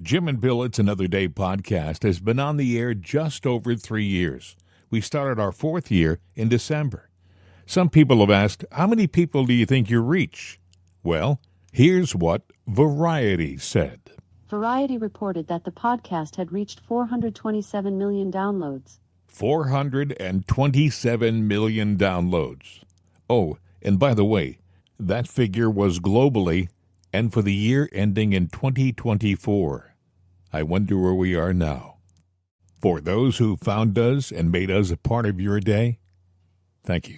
Jim and Bill, It's Another Day podcast has been on the air just over 3 years. We started our 4th year in December. Some people have asked, how many people do you think you reach? Well, here's what Variety said. Variety reported that the podcast had reached 427 million downloads. 427 million downloads. Oh, and by the way, that figure was globally and for the year ending in 2024. I wonder where we are now. For those who found us and made us a part of your day, thank you.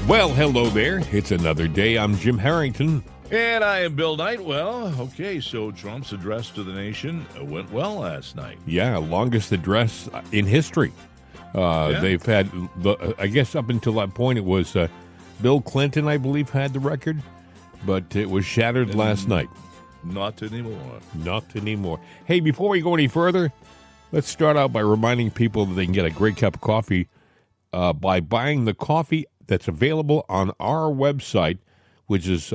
Well, hello there. It's another day. I'm Jim Harrington. And I am Bill Knight. Well, okay, so Trump's address to the nation went well last night. Yeah, longest address in history. They've had, I guess up until that point, it was Bill Clinton, I believe, had the record, but it was shattered last night. Not anymore. Not anymore. Hey, before we go any further, let's start out by reminding people that they can get a great cup of coffee by buying the coffee that's available on our website, which is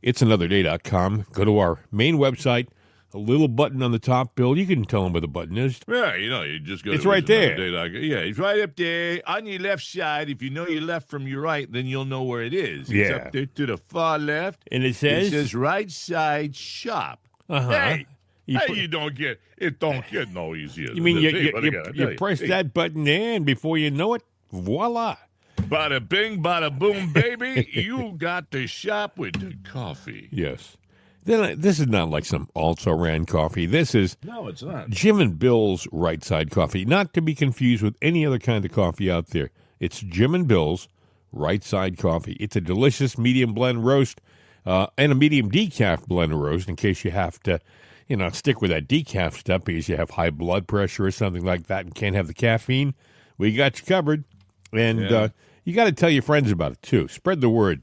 itsanotherday.com. Go to our main website, a little button on the top, Bill. You can tell them where the button is. Yeah, you just go It's to right there. Yeah, it's right up there on your left side. If you know your left from your right, then you'll know where it is. Yeah. It's up there to the far left. And it says right side shop. Uh-huh. Hey, You you don't get no easier. You mean than this. Hey, what I gotta tell you press that button there, and before you know it, voila. Bada bing, bada boom, baby. You got to shop with the coffee. Yes. Then this is not like some also-ran coffee. This is No, it's not. Jim and Bill's Right Side Coffee, not to be confused with any other kind of coffee out there. It's Jim and Bill's Right Side Coffee. It's a delicious medium blend roast and a medium decaf blend roast in case you have to, stick with that decaf stuff because you have high blood pressure or something like that and can't have the caffeine. We got you covered. And you got to tell your friends about it, too. Spread the word.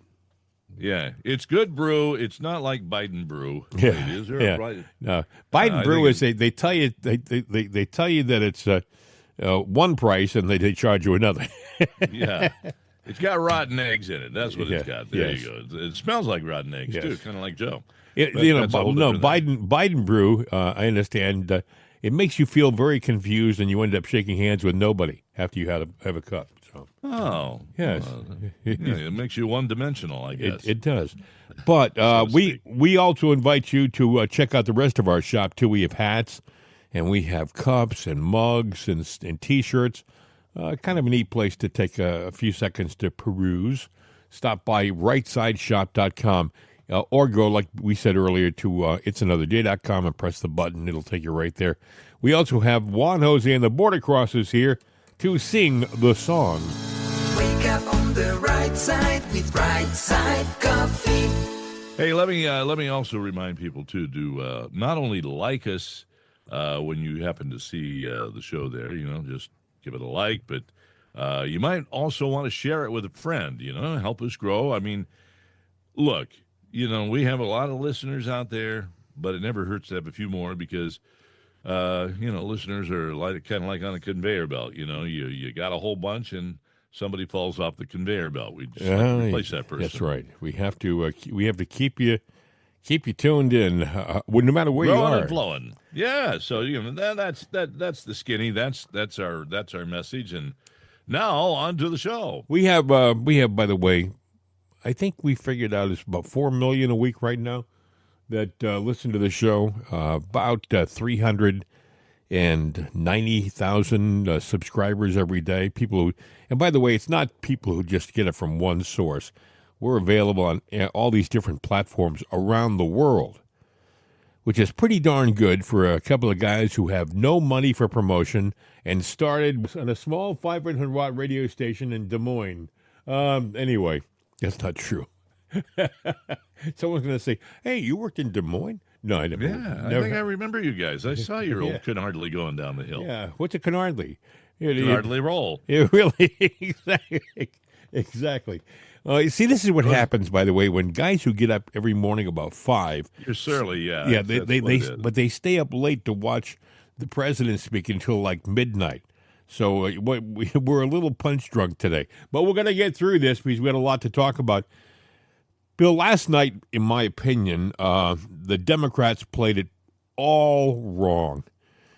Yeah, it's good brew. It's not like Biden brew. Yeah, Wait, is there yeah. a Biden? No, Biden brew is they tell you they tell you that it's one price and they charge you another. Yeah, it's got rotten eggs in it. That's what it's got. There yes. you go. It smells like rotten eggs too, kind of like Joe. Biden brew. I understand. It makes you feel very confused, and you end up shaking hands with nobody after you have a cup. So. Oh, yes, it makes you one-dimensional, I guess. It does. But we also invite you to check out the rest of our shop too. We have hats, and we have cups and mugs and T-shirts. Kind of a neat place to take a few seconds to peruse. Stop by rightsideshop.com. Or go, like we said earlier, to itsanotherday.com and press the button. It'll take you right there. We also have Juan Jose and the Border Crossers here to sing the song. Wake up on the right side with Right Side Coffee. Hey, let me also remind people, too, to not only like us when you happen to see the show there, just give it a like, but you might also want to share it with a friend, help us grow. I mean, look, we have a lot of listeners out there, but it never hurts to have a few more because, listeners are kind of like on a conveyor belt. You got a whole bunch and somebody falls off the conveyor belt. We just replace that person. That's right. We have to keep you tuned in, no matter where you are. And flowing. Yeah. So that's the skinny. That's our message. And now on to the show. We have by the way, I think we figured out it's about 4 million a week right now that listen to the show. About 390,000 subscribers every day. And by the way, it's not people who just get it from one source. We're available on all these different platforms around the world, which is pretty darn good for a couple of guys who have no money for promotion and started on a small 500-watt radio station in Des Moines. Anyway. That's not true. Someone's going to say, hey, you worked in Des Moines? No, I never. Yeah, I think I remember you guys. I saw your old canardly going down the hill. Yeah, what's a canardly? Canardly roll. It really, exactly. You see, this is what happens, by the way, when guys who get up every morning about 5. You're surly, yeah. Yeah, but they stay up late to watch the president speak until like midnight. So we're a little punch drunk today. But we're going to get through this because we got a lot to talk about. Bill, last night, in my opinion, the Democrats played it all wrong.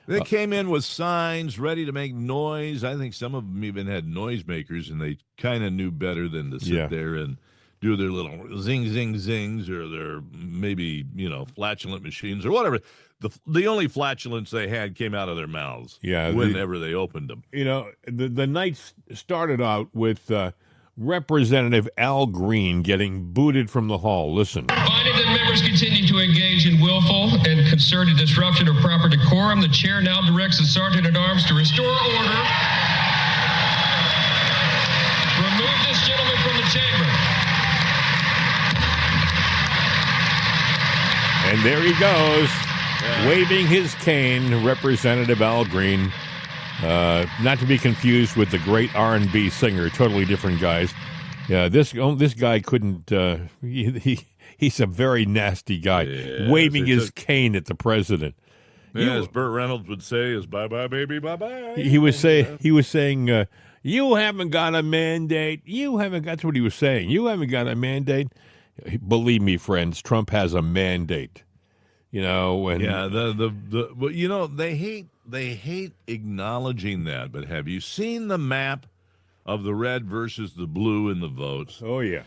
They came in with signs ready to make noise. I think some of them even had noisemakers, and they kind of knew better than to sit there and do their little zing, zing, zings, or their maybe, flatulent machines or whatever. The only flatulence they had came out of their mouths whenever they opened them. The night started out with Representative Al Green getting booted from the hall. Listen. Finding that members continue to engage in willful and concerted disruption of proper decorum, the chair now directs the sergeant at arms to restore order. Remove this gentleman from the chamber. And there he goes, waving his cane, Representative Al Green. Not to be confused with the great R&B singer, totally different guys. Yeah, this guy couldn't. He's a very nasty guy, waving his cane at the president. Yeah, as Burt Reynolds would say, "Is bye bye baby, bye bye." He was saying, "You haven't got a mandate. You haven't." That's what he was saying. You haven't got a mandate. Believe me, friends, Trump has a mandate. And they hate acknowledging that. But have you seen the map of the red versus the blue in the votes? Oh yeah.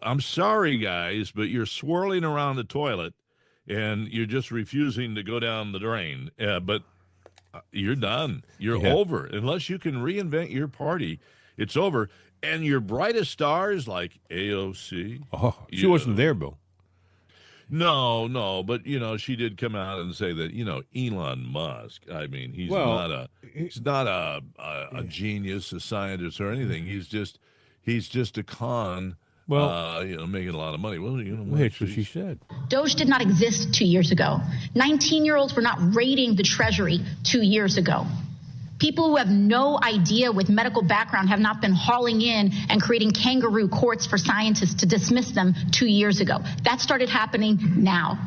I'm sorry, guys, but you're swirling around the toilet, and you're just refusing to go down the drain. But you're done. You're over. Unless you can reinvent your party, it's over. And your brightest stars like AOC. Oh, she wasn't there, Bill. No, but she did come out and say that Elon Musk. I mean, he's not a genius, a scientist, or anything. He's just a con. Well, making a lot of money. Well, that's what she said. Doge did not exist 2 years ago. 19-year-olds were not raiding the Treasury 2 years ago. People who have no idea with medical background have not been hauling in and creating kangaroo courts for scientists to dismiss them 2 years ago. That started happening now.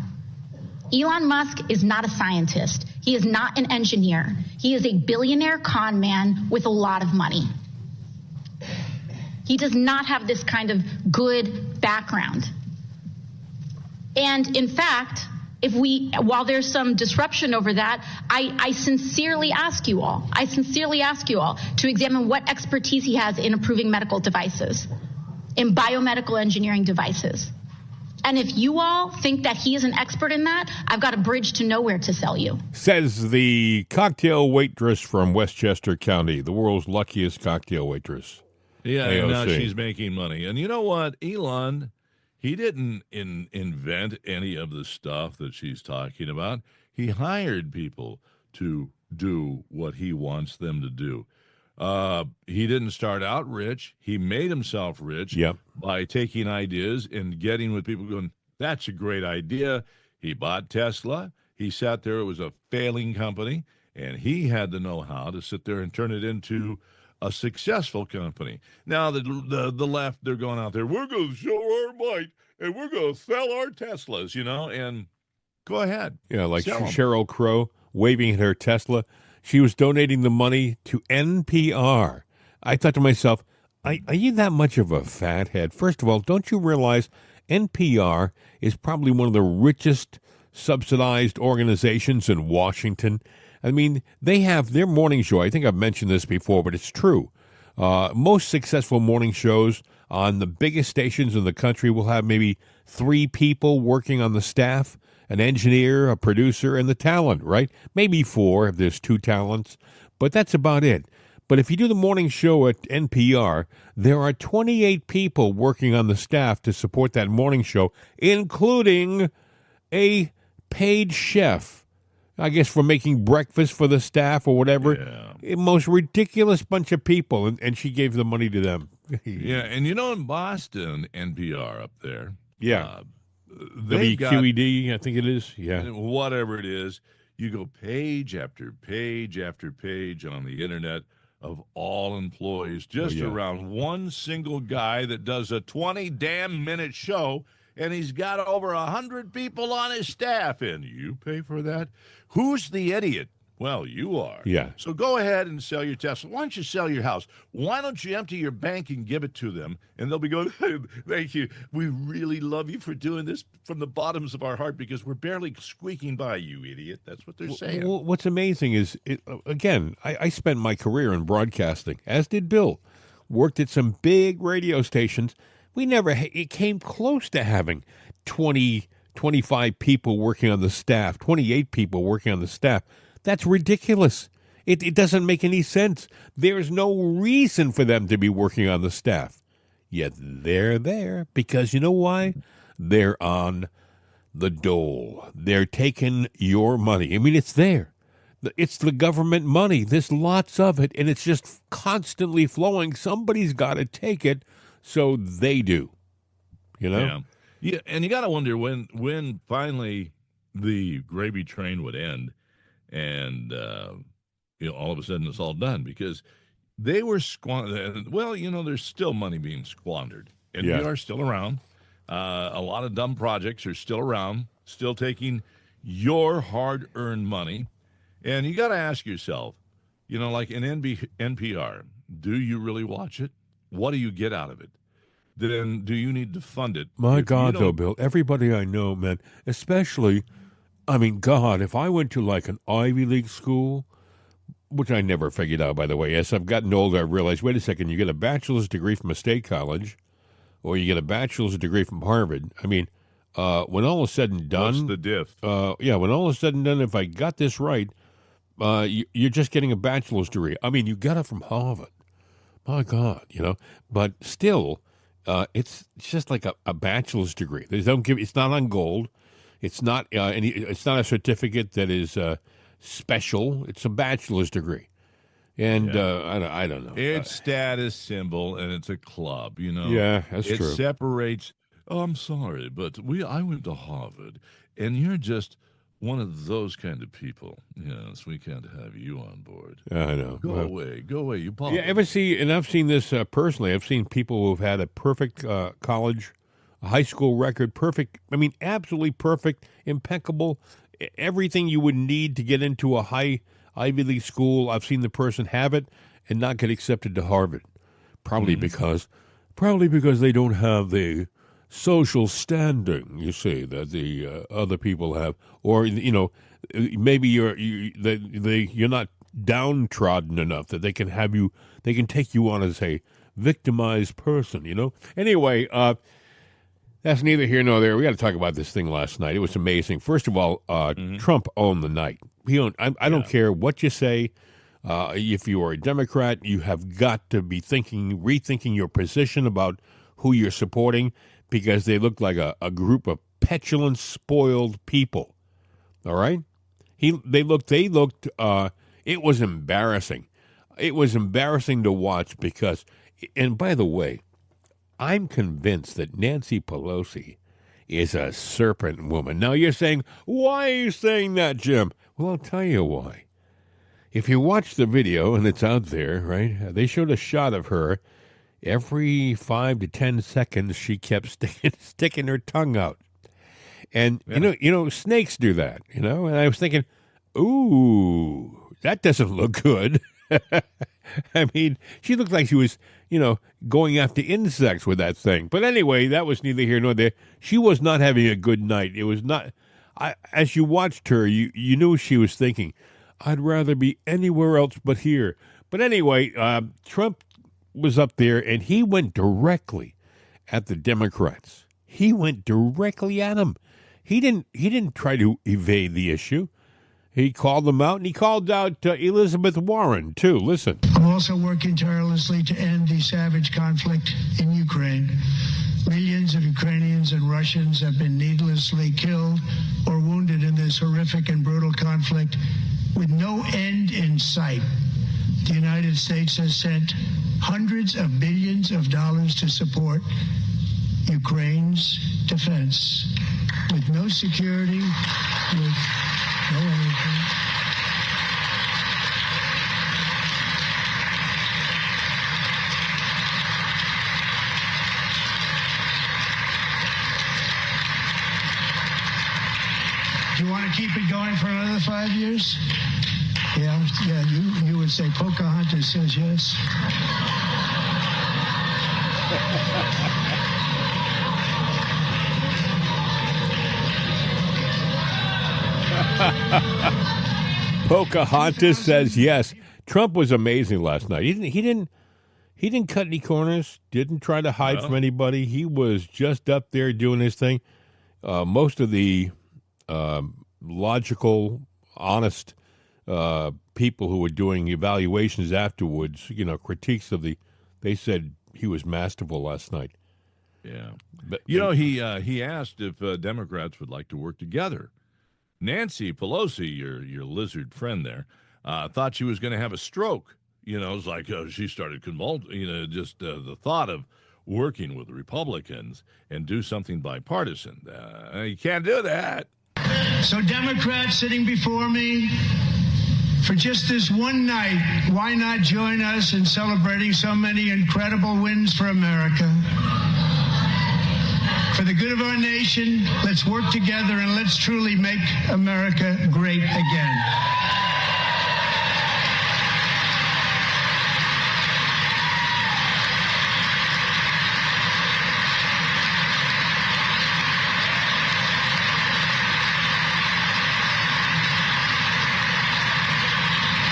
Elon Musk is not a scientist. He is not an engineer. He is a billionaire con man with a lot of money. He does not have this kind of good background. And in fact, while there's some disruption over that, I sincerely ask you all to examine what expertise he has in approving medical devices, in biomedical engineering devices. And if you all think that he is an expert in that, I've got a bridge to nowhere to sell you. Says the cocktail waitress from Westchester County, the world's luckiest cocktail waitress. Yeah, AOC. and now she's making money. And you know what? Elon, he didn't invent any of the stuff that she's talking about. He hired people to do what he wants them to do. He didn't start out rich. He made himself rich by taking ideas and getting with people going, that's a great idea. He bought Tesla. He sat there. It was a failing company, and he had the know-how to sit there and turn it into a successful company. Now, the left, they're going out there, we're going to show our might, and we're going to sell our Teslas, and go ahead. Yeah, like Sheryl Crow waving at her Tesla. She was donating the money to NPR. I thought to myself, are you that much of a fathead? First of all, don't you realize NPR is probably one of the richest subsidized organizations in Washington? I mean, they have their morning show. I think I've mentioned this before, but it's true. Most successful morning shows on the biggest stations in the country will have maybe 3 people working on the staff, an engineer, a producer, and the talent, right? Maybe 4 if there's 2 talents, but that's about it. But if you do the morning show at NPR, there are 28 people working on the staff to support that morning show, including a paid chef. I guess for making breakfast for the staff or whatever. Yeah. Most ridiculous bunch of people, and she gave the money to them. Yeah, and in Boston, NPR up there. Yeah. WQED, I think it is. Yeah. Whatever it is, you go page after page after page on the internet of all employees, just around one single guy that does a 20-damn-minute show, and he's got over 100 people on his staff, and you pay for that? Who's the idiot Well, you are. Yeah. So go ahead and sell your Tesla. Why don't you sell your house? Why don't you empty your bank and give it to them? And they'll be going, thank you. We really love you for doing this from the bottoms of our heart because we're barely squeaking by, you idiot. That's what they're saying. Well, what's amazing is, again, I spent my career in broadcasting, as did Bill. Worked at some big radio stations. It came close to having 20, 25 people working on the staff, 28 people working on the staff. That's ridiculous. It doesn't make any sense. There's no reason for them to be working on the staff. Yet they're there because you know why? They're on the dole. They're taking your money. I mean, it's there. It's the government money. There's lots of it, and it's just constantly flowing. Somebody's got to take it, so they do. You know? Yeah, and you got to wonder when finally the gravy train would end. And, all of a sudden it's all done because they were squandered. Well, there's still money being squandered. And we are still around. A lot of dumb projects are still around, still taking your hard-earned money. And you got to ask yourself, like in NPR, do you really watch it? What do you get out of it? Then do you need to fund it? My God, though, Bill, everybody I know, man, especially... I mean, God, if I went to like an Ivy League school, which I never figured out, by the way, as I've gotten older, I realized, wait a second, you get a bachelor's degree from a state college, or you get a bachelor's degree from Harvard. I mean, when all is said and done... What's the diff? When all is said and done, if I got this right, you're just getting a bachelor's degree. I mean, you got it from Harvard. My God, But still, it's just like a bachelor's degree. It's not on gold. It's not it's not a certificate that is special. It's a bachelor's degree, and I don't know. It's status symbol and it's a club. Yeah, that's true. It separates. Oh, I'm sorry, but I went to Harvard, and you're just one of those kind of people. Yes, we can't have you on board. I know. Go away. You bother. Yeah, and I've seen this personally. I've seen people who've had a perfect college. A high school record, perfect. I mean, absolutely perfect, impeccable. Everything you would need to get into a high Ivy League school. I've seen the person have it and not get accepted to Harvard, probably because they don't have the social standing, you see, that the other people have, or maybe you're not downtrodden enough that they can take you on as a victimized person. Anyway. That's neither here nor there. We got to talk about this thing last night. It was amazing. First of all, Trump owned the night. I don't care what you say. If you are a Democrat, you have got to be rethinking your position about who you're supporting because they look like a group of petulant, spoiled people. All right? They looked. It was embarrassing. It was embarrassing to watch because, and by the way, I'm convinced that Nancy Pelosi is a serpent woman. Now you're saying, why are you saying that, Jim? Well, I'll tell you why. If you watch the video, and it's out there, right, they showed a shot of her. Every 5 to 10 seconds, she kept sticking her tongue out. And, snakes do that, and I was thinking, ooh, that doesn't look good. I mean, she looked like she was, going after insects with that thing. But anyway, that was neither here nor there. She was not having a good night. It was not. As you watched her, you knew she was thinking, I'd rather be anywhere else but here. But anyway, Trump was up there, and he went directly at the Democrats. He went directly at them. He didn't try to evade the issue. He called them out, and he called out Elizabeth Warren, too. Listen. I'm also working tirelessly to end the savage conflict in Ukraine. Millions of Ukrainians and Russians have been needlessly killed or wounded in this horrific and brutal conflict with no end in sight. The United States has sent hundreds of billions of dollars to support Ukraine's defense with no security, with no anything. Do you want to keep it going for another 5 years? Yeah, you would say Pocahontas says yes. Pocahontas says yes. Trump was amazing last night. He didn't cut any corners. Didn't try to hide from anybody. He was just up there doing his thing. Most of the logical, honest people who were doing evaluations afterwards, critiques of they said he was masterful last night. Yeah, but he asked if Democrats would like to work together. Nancy Pelosi, your lizard friend there, thought she was going to have a stroke. It's like she started convulsing. Just the thought of working with Republicans and do something bipartisan. You can't do that. So Democrats sitting before me, for just this one night, why not join us in celebrating so many incredible wins for America? For the good of our nation, let's work together and let's truly make America great again.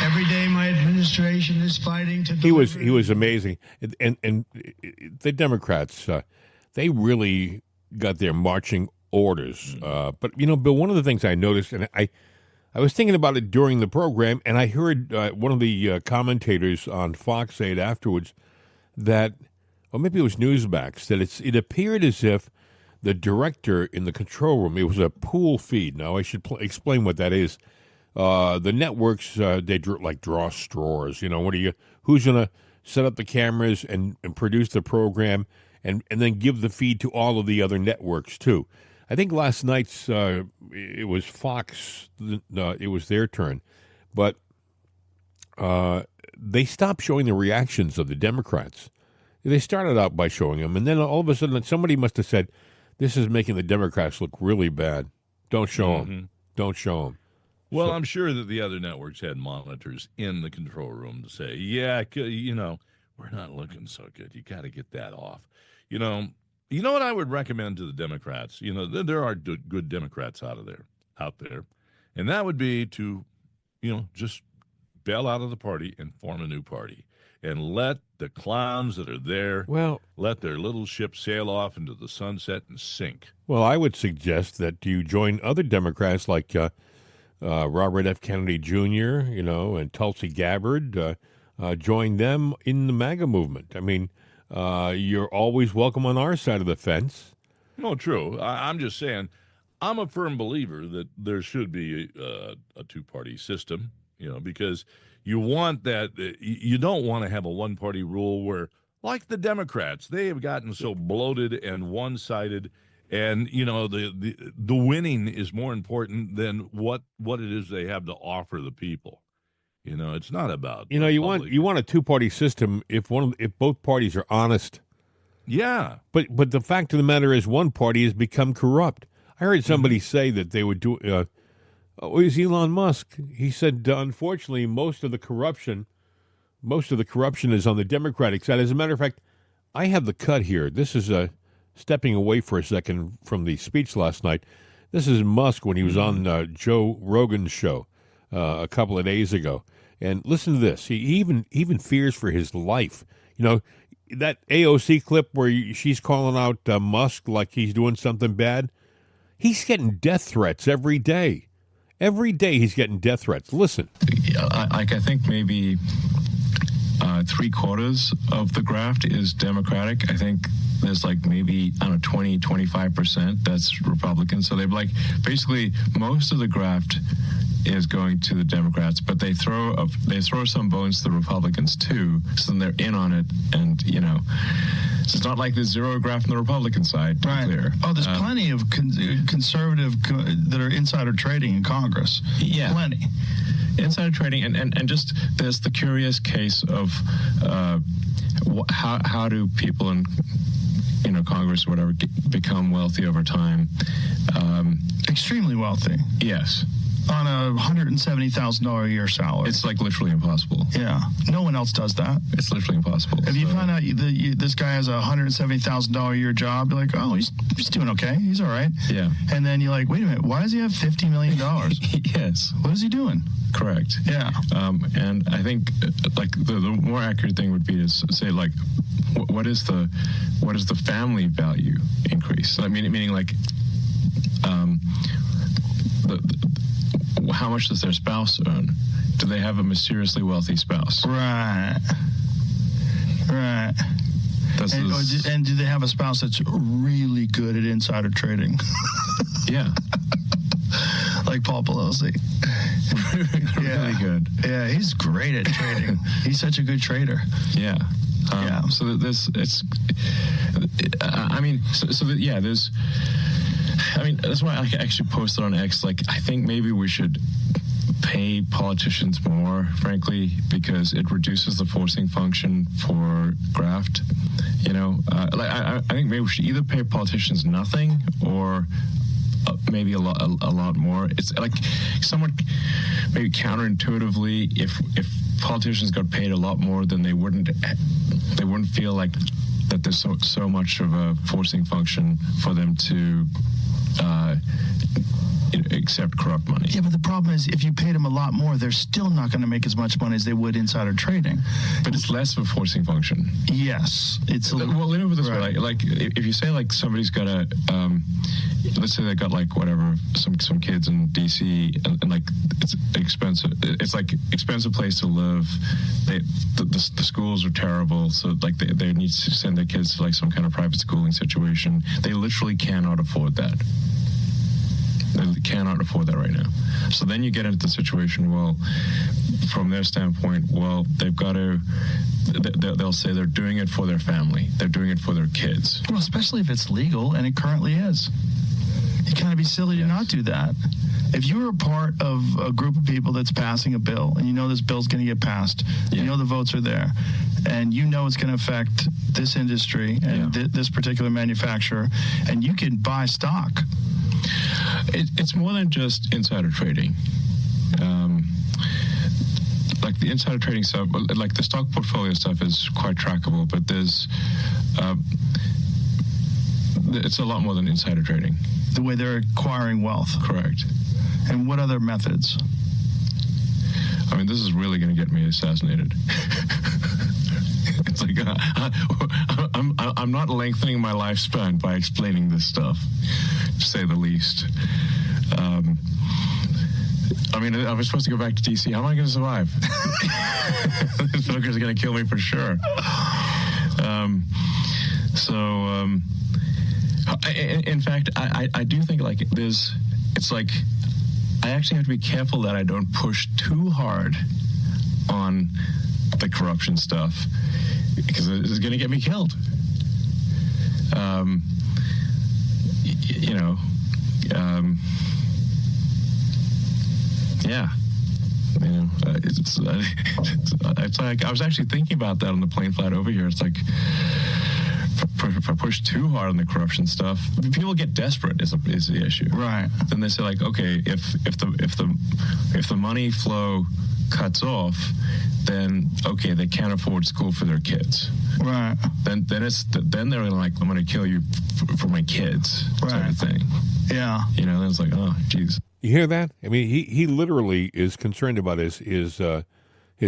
Every day my administration is fighting to deliver. He was amazing. And the Democrats, they really got their marching orders. But Bill, one of the things I noticed, and I was thinking about it during the program, and I heard one of the commentators on Fox say it afterwards that, or maybe it was Newsmax, that it appeared as if the director in the control room, it was a pool feed. Now I should explain what that is. The networks, they draw straws. Who's going to set up the cameras and produce the program and then give the feed to all of the other networks too. I think last night's, it was Fox, it was their turn. But they stopped showing the reactions of the Democrats. They started out by showing them, and then all of a sudden somebody must have said, this is making the Democrats look really bad. Don't show them. Don't show them. Well, I'm sure that the other networks had monitors in the control room to say, we're not looking so good. You got to get that off. You know what I would recommend to the Democrats? There are good Democrats out there, and that would be to, just bail out of the party and form a new party, and let the clowns that are there, let their little ship sail off into the sunset and sink. Well, I would suggest that you join other Democrats like Robert F. Kennedy Jr., and Tulsi Gabbard. Join them in the MAGA movement. I mean, you're always welcome on our side of the fence. No, true. I'm just saying, I'm a firm believer that there should be a two-party system, because you want that. You don't want to have a one-party rule where, like the Democrats, they have gotten so bloated and one-sided, and the winning is more important than what it is they have to offer the people. It's not about you want a two-party system if both parties are honest. Yeah, but the fact of the matter is one party has become corrupt. I heard somebody say that they would do. It was Elon Musk. He said, unfortunately, most of the corruption is on the Democratic side. As a matter of fact, I have the cut here. This is stepping away for a second from the speech last night. This is Musk when he was on Joe Rogan's show a couple of days ago. And listen to this. He even fears for his life. That AOC clip where she's calling out Musk like he's doing something bad. He's getting death threats every day. Every day he's getting death threats. Listen. I think maybe 3/4 of the graft is Democratic. I think there's maybe 20, 25% that's Republican. So they've basically most of the graft is going to the Democrats, but they throw some bones to the Republicans too. So then they're in on it, and so it's not like there's zero graft on the Republican side. To be clear. Oh, there's plenty of conservative that are insider trading in Congress. Yeah, plenty. Insider trading, and just there's the curious case of how do people in Congress or whatever become wealthy over time? Extremely wealthy. Yes. on a $170,000 a year salary. It's like literally impossible. Yeah, no one else does that. It's literally impossible. If you find out this guy has a $170,000 a year job, you're like, oh, he's doing okay. He's all right. Yeah. And then you're like, wait a minute, why does he have $50 million? Yes. What is he doing? Correct. Yeah. And I think like the more accurate thing would be to say like, what is the family value increase? I mean, meaning like, how much does their spouse earn? Do they have a mysteriously wealthy spouse? Right. And do they have a spouse that's really good at insider trading? Yeah. Like Paul Pelosi. Really good. Yeah, he's great at trading. He's such a good trader. Yeah. So there's, there's, that's why I actually posted on X, like, I think maybe we should pay politicians more, frankly, because it reduces the forcing function for graft. You know, I think maybe we should either pay politicians nothing or maybe a lot more. It's like somewhat maybe counterintuitively, if politicians got paid a lot more, then they wouldn't feel like that there's so much of a forcing function for them to accept corrupt money. Yeah, but the problem is if you paid them a lot more, they're still not going to make as much money as they would insider trading. But it's less of a forcing function. Yes. It's well, let me put it this way. Like if you say like somebody's got a, let's say they got like whatever, some kids in D.C. and like it's expensive. It's like expensive place to live. The schools are terrible, so like they need to send their kids to like some kind of private schooling situation. They literally cannot afford that. They cannot afford that right now. So then you get into the situation, well, from their standpoint, well, they've got to, they'll say they're doing it for their family. They're doing it for their kids. Well, especially if it's legal, and it currently is. You kind of be silly to not do that. If you're a part of a group of people that's passing a bill, and you know this bill's going to get passed, you know the votes are there, and you know it's going to affect this industry and this particular manufacturer, and you can buy stock. It's more than just insider trading. Like the insider trading stuff, like the stock portfolio stuff is quite trackable, but there's, it's a lot more than insider trading. The way they're acquiring wealth. Correct. And what other methods? I mean, this is really going to get me assassinated. It's like, I'm not lengthening my lifespan by explaining this stuff, to say the least. I mean, I was supposed to go back to D.C. How am I going to survive? This fucker's going to kill me for sure. In fact, I do think like it's like I actually have to be careful that I don't push too hard on the corruption stuff because it's going to get me killed. Yeah. You know, it's like I was actually thinking about that on the plane flight over here. It's like if I push too hard on the corruption stuff, people get desperate. Is the issue, right? Then they say like, okay, if the money flow cuts off, then okay, they can't afford school for their kids, right? Then they're like, I'm going to kill you for my kids, right? Type of thing. Yeah. You know, then it's like, oh, geez. You hear that? I mean, he literally is concerned about his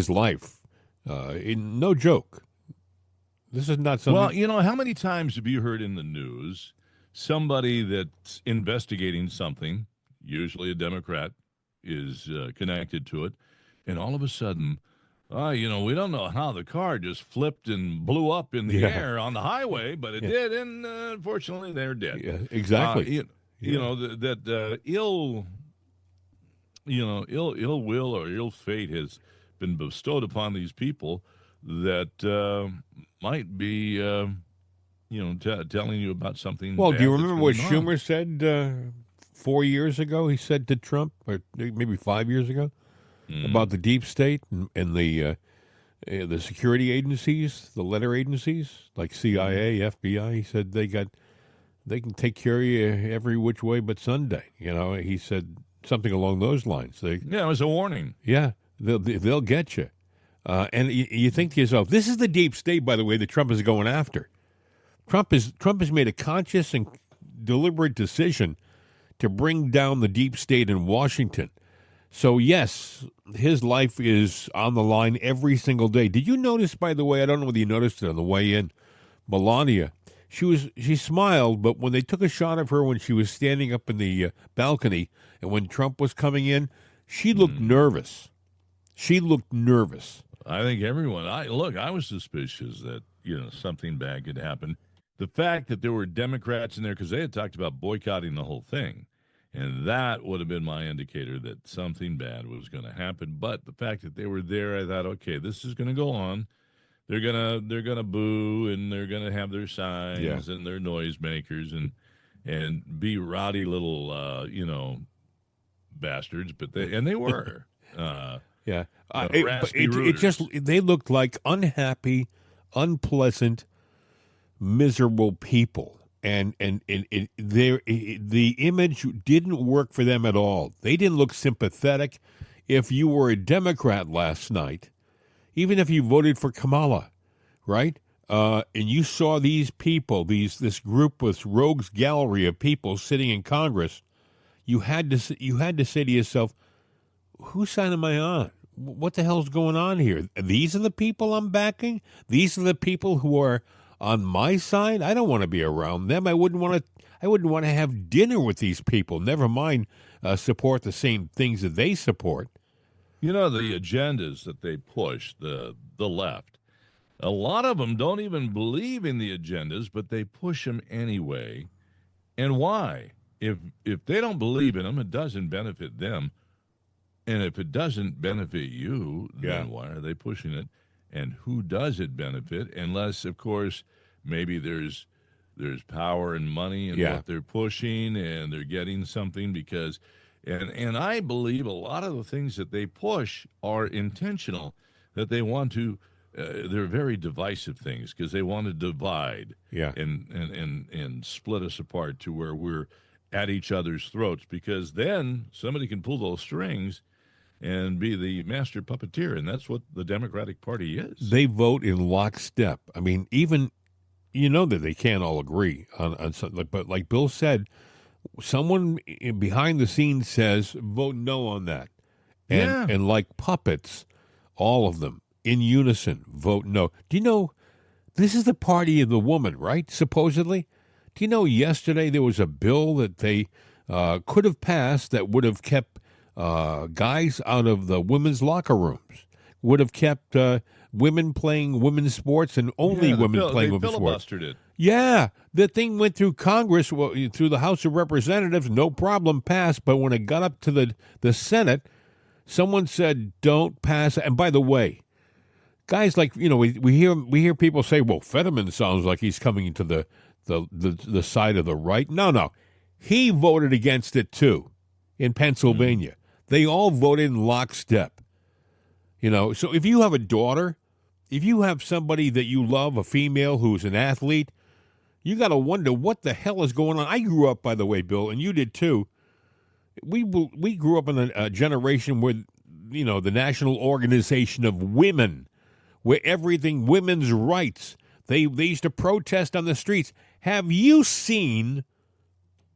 life. No joke. This is not something. Well, you know, how many times have you heard in the news somebody that's investigating something, usually a Democrat, is connected to it, and all of a sudden, we don't know how the car just flipped and blew up in the air on the highway, but it did, and unfortunately, they're dead. Yeah, exactly. You know, that ill will or ill fate has been bestowed upon these people that might be, telling you about something. Well, do you remember what on. Schumer said 4 years ago? He said to Trump, or maybe 5 years ago, about the deep state and the security agencies, the letter agencies like CIA, FBI. He said they can take care of you every which way but Sunday. You know, he said something along those lines. Yeah, it was a warning. Yeah, they'll get you. And you think to yourself, this is the deep state, by the way, that Trump is going after. Trump has made a conscious and deliberate decision to bring down the deep state in Washington. So, yes, his life is on the line every single day. Did you notice, by the way, I don't know whether you noticed it on the way in, Melania, she smiled, but when they took a shot of her when she was standing up in the balcony and when Trump was coming in, she looked nervous. She looked nervous. I think everyone, I was suspicious that, something bad could happen. The fact that there were Democrats in there, because they had talked about boycotting the whole thing, and that would have been my indicator that something bad was going to happen. But the fact that they were there, I thought, okay, this is going to go on. They're gonna boo, and they're gonna have their signs and their noisemakers and be rowdy little bastards. But they were. It just they looked like unhappy, unpleasant, miserable people, and the image didn't work for them at all. They didn't look sympathetic. If you were a Democrat last night, even if you voted for Kamala, right, and you saw these people, this group, this rogues gallery of people sitting in Congress, you had to say to yourself, whose side am I on? What the hell's going on here? These are the people I'm backing? These are the people who are on my side? I don't want to be around them. I wouldn't want to have dinner with these people. Never mind support the same things that they support. The agendas that they push, the left, a lot of them don't even believe in the agendas, but they push them anyway. And why? If they don't believe in them, it doesn't benefit them. And if it doesn't benefit you, then why are they pushing it? And who does it benefit? Unless, of course, maybe there's power and money in what they're pushing, and they're getting something because, and I believe a lot of the things that they push are intentional, that they want to, they're very divisive things because they want to divide and split us apart to where we're at each other's throats, because then somebody can pull those strings and be the master puppeteer, and that's what the Democratic Party is. They vote in lockstep. I mean, even, that they can't all agree on something, but like Bill said, someone behind the scenes says, vote no on that. And like puppets, all of them, in unison, vote no. Do you know, this is the party of the woman, right, supposedly? Do you know yesterday there was a bill that they could have passed that would have kept guys out of the women's locker rooms, would have kept women playing women's sports and only women playing women's sports. They filibustered it. Yeah, the thing went through Congress, through the House of Representatives, no problem, passed. But when it got up to the Senate, someone said, don't pass. And by the way, guys like, we hear people say, well, Fetterman sounds like he's coming to the side of the right. No. He voted against it, too, in Pennsylvania. They all voted in lockstep. So if you have a daughter, if you have somebody that you love, a female who's an athlete, you got to wonder what the hell is going on. I grew up, by the way, Bill, and you did too. We grew up in a generation where, the National Organization of Women, where everything, women's rights, they used to protest on the streets. Have you seen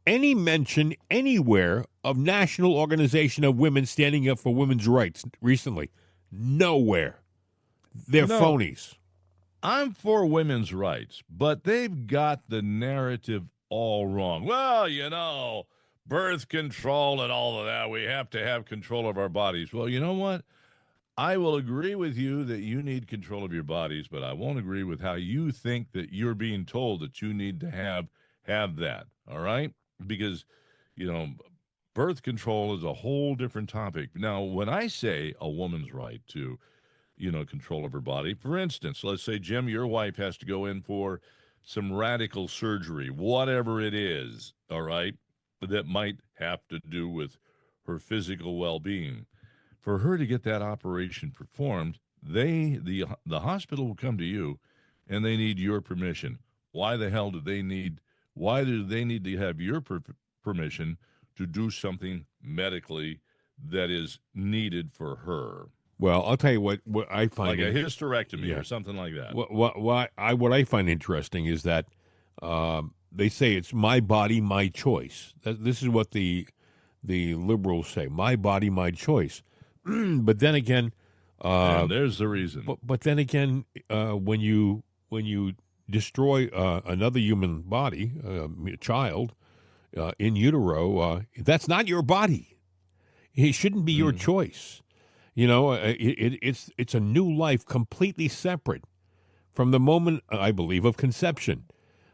any mention anywhere of National Organization of Women standing up for women's rights recently? Nowhere. They're phonies. I'm for women's rights, but they've got the narrative all wrong. Well, birth control and all of that, we have to have control of our bodies. Well, you know what? I will agree with you that you need control of your bodies, but I won't agree with how you think that you're being told that you need to have that, all right? Because, birth control is a whole different topic. Now, when I say a woman's right to, control of her body, for instance, let's say, Jim, your wife has to go in for some radical surgery, whatever it is, all right, that might have to do with her physical well-being. For her to get that operation performed, the hospital will come to you, and they need your permission. Why do they need to have your permission to do something medically that is needed for her, Well, I'll tell you what I find like a hysterectomy or something like that. what I find interesting is that they say it's my body, my choice. This is what the liberals say: my body, my choice. But then again, and there's the reason. But then again, when you destroy another human body, a child in utero, that's not your body. It shouldn't be your choice. You know, it's a new life, completely separate from the moment, I believe, of conception.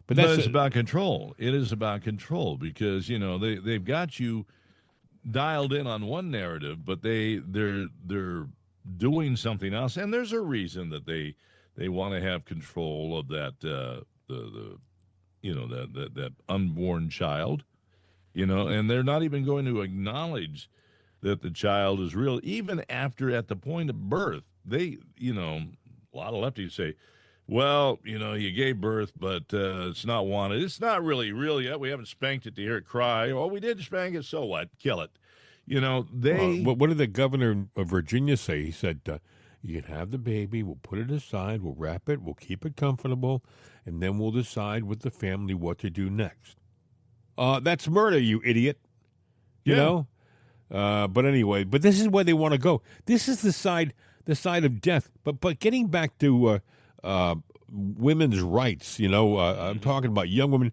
But it's about control. It is about control because they've got you dialed in on one narrative, but they're doing something else, and there's a reason that they want to have control of that that unborn child, and they're not even going to acknowledge that the child is real, even after at the point of birth. They, a lot of lefties say, well, you gave birth, but it's not wanted. It's not really real yet. We haven't spanked it to hear it cry. Oh, we did spank it, so what? Kill it. What did the governor of Virginia say? He said, you can have the baby, we'll put it aside, we'll wrap it, we'll keep it comfortable, and then we'll decide with the family what to do next. That's murder, you idiot. You know? But anyway, this is where they want to go. This is the side of death. But getting back to women's rights, I'm talking about young women.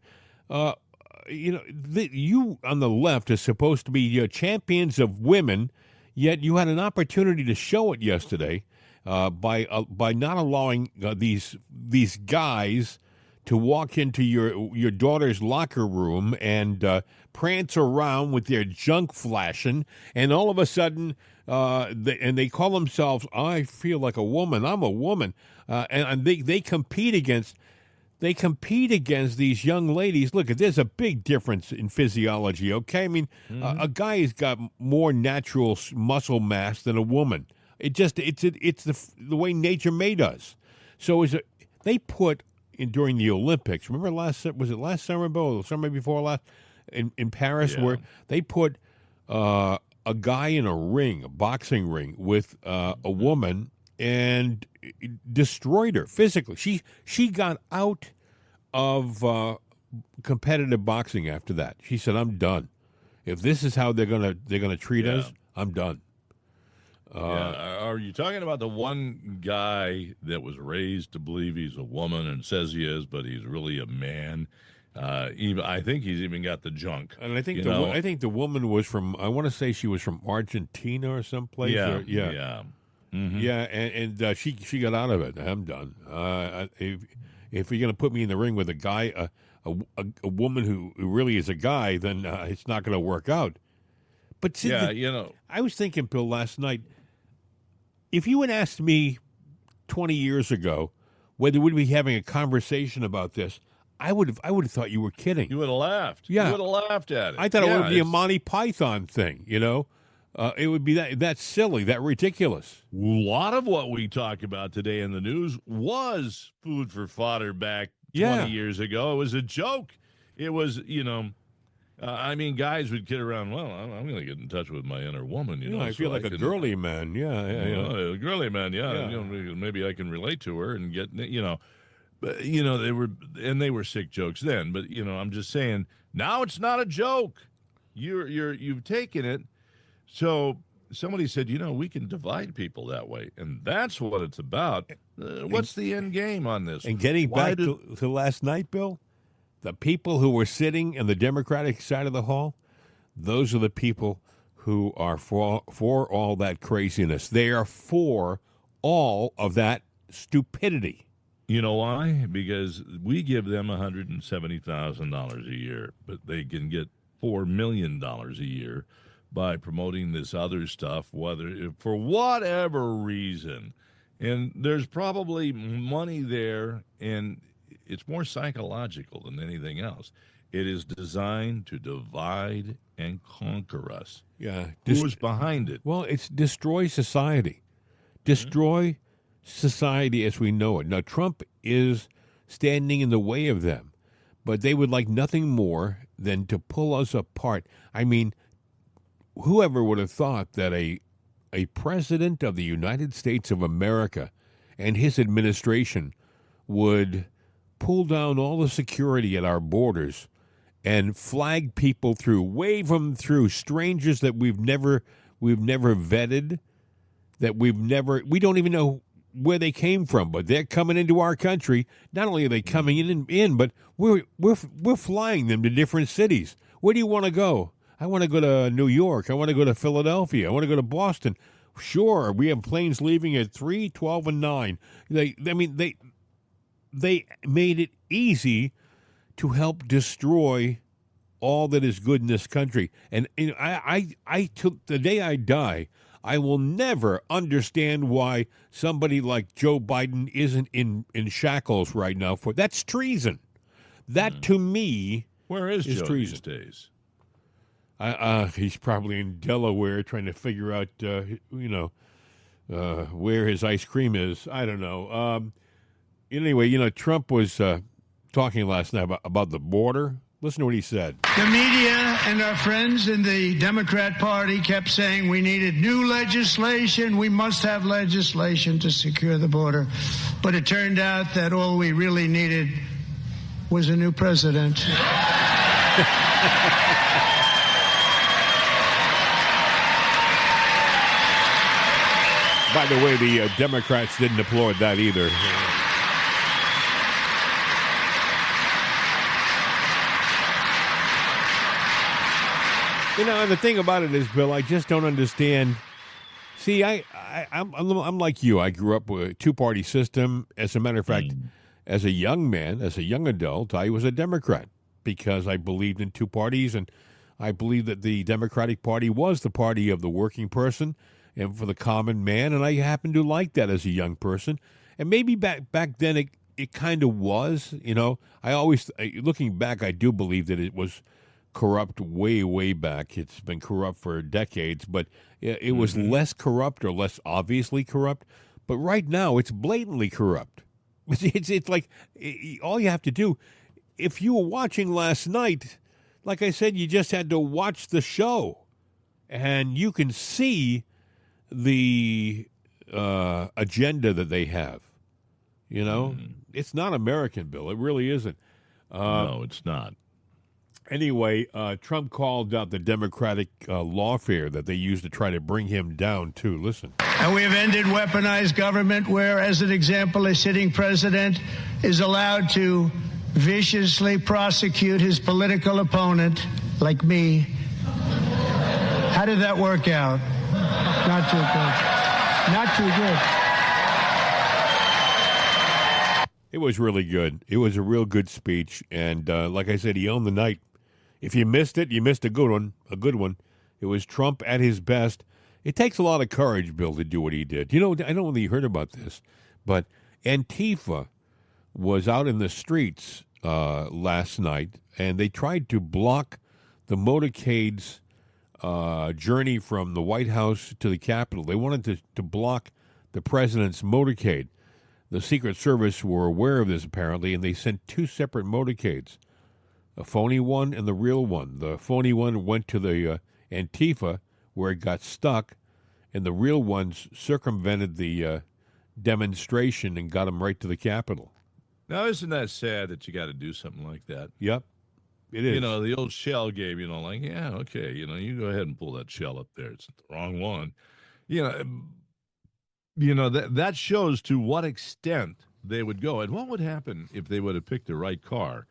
You on the left are supposed to be champions of women, yet you had an opportunity to show it yesterday by not allowing these guys to walk into your daughter's locker room and prance around with their junk flashing, and all of a sudden, they call themselves, I feel like a woman, I'm a woman, and they compete against these young ladies. Look, there's a big difference in physiology, okay? I mean, a guy has got more natural muscle mass than a woman. It's the way nature made us. So they put during the Olympics. Remember last summer, Bill, or summer before last, in Paris, where they put a guy in a boxing ring with a woman and destroyed her physically. She got out of competitive boxing after that. She said, "I'm done. If this is how they're gonna treat us, I'm done." Are you talking about the one guy that was raised to believe he's a woman and says he is, but he's really a man? I think he's even got the junk. And I think the woman was from, I want to say she was from Argentina or someplace. Yeah. Mm-hmm. Yeah, and she got out of it. I'm done. If you're going to put me in the ring with a guy, a woman who really is a guy, then it's not going to work out. But see, I was thinking, Bill, last night, if you had asked me 20 years ago whether we'd be having a conversation about this, I would have thought you were kidding. You would have laughed. Yeah. You would have laughed at it. I thought it would be a Monty Python thing, It would be that silly, that ridiculous. A lot of what we talk about today in the news was food for fodder back 20 years ago. It was a joke. It was, guys would kid around, well, I'm going to get in touch with my inner woman, I feel like a girly man, a girly man, maybe I can relate to her and get, But, they were sick jokes then. But, I'm just saying, now it's not a joke. You've taken it. So somebody said, we can divide people that way. And that's what it's about. What's the end game on this? And getting back to last night, Bill, the people who were sitting in the Democratic side of the hall, those are the people who are for all that craziness. They are for all of that stupidity. You know why? Because we give them $170,000 a year, but they can get $4 million a year by promoting this other stuff, whether for whatever reason. And there's probably money there, and it's more psychological than anything else. It is designed to divide and conquer us. Yeah. Who's behind it? Well, it's destroy society. Destroy society as we know it. Now, Trump is standing in the way of them, but they would like nothing more than to pull us apart. I mean, whoever would have thought that a president of the United States of America and his administration would pull down all the security at our borders and flag people through, wave them through, strangers that we've never vetted, that we don't even know where they came from, but they're coming into our country. Not only are they coming in, but we're flying them to different cities. Where do you want to go? I want to go to New York. I want to go to Philadelphia. I want to go to Boston. Sure, we have planes leaving at 3, 12, and 9. They made it easy to help destroy all that is good in this country. And I took the day I die, I will never understand why somebody like Joe Biden isn't in shackles right now. That's treason. That to me, where is Joe treason these days? He's probably in Delaware trying to figure out, where his ice cream is. I don't know. Anyway, Trump was talking last night about the border. Listen to what he said. The media and our friends in the Democrat Party kept saying we needed new legislation. We must have legislation to secure the border. But it turned out that all we really needed was a new president. By the way, the Democrats didn't applaud that either. And the thing about it is, Bill, I just don't understand. See, I'm like you. I grew up with a two-party system. As a matter of fact, as a young man, as a young adult, I was a Democrat because I believed in two parties, and I believed that the Democratic Party was the party of the working person and for the common man, and I happened to like that as a young person. And maybe back then it kind of was. I always, looking back, I do believe that it was corrupt way back. It's been corrupt for decades, but it was less corrupt or less obviously corrupt. But right now, it's blatantly corrupt. It's like all you have to do. If you were watching last night, like I said, you just had to watch the show, and you can see the agenda that they have. It's not American, Bill. It really isn't. No, it's not. Anyway, Trump called out the Democratic lawfare that they used to try to bring him down, too. Listen. And we have ended weaponized government where, as an example, a sitting president is allowed to viciously prosecute his political opponent, like me. How did that work out? Not too good. Not too good. It was really good. It was a real good speech. And like I said, he owned the night. If you missed it, you missed a good one. A good one. It was Trump at his best. It takes a lot of courage, Bill, to do what he did. I don't know whether you heard about this, but Antifa was out in the streets last night, and they tried to block the motorcade's journey from the White House to the Capitol. They wanted to block the president's motorcade. The Secret Service were aware of this, apparently, and they sent two separate motorcades, a phony one and the real one. The phony one went to the Antifa, where it got stuck, and the real ones circumvented the demonstration and got them right to the Capitol. Now, isn't that sad that you got to do something like that? Yep, it is. The old shell game, yeah, okay, you go ahead and pull that shell up there. It's the wrong one. That shows to what extent they would go. And what would happen if they would have picked the right car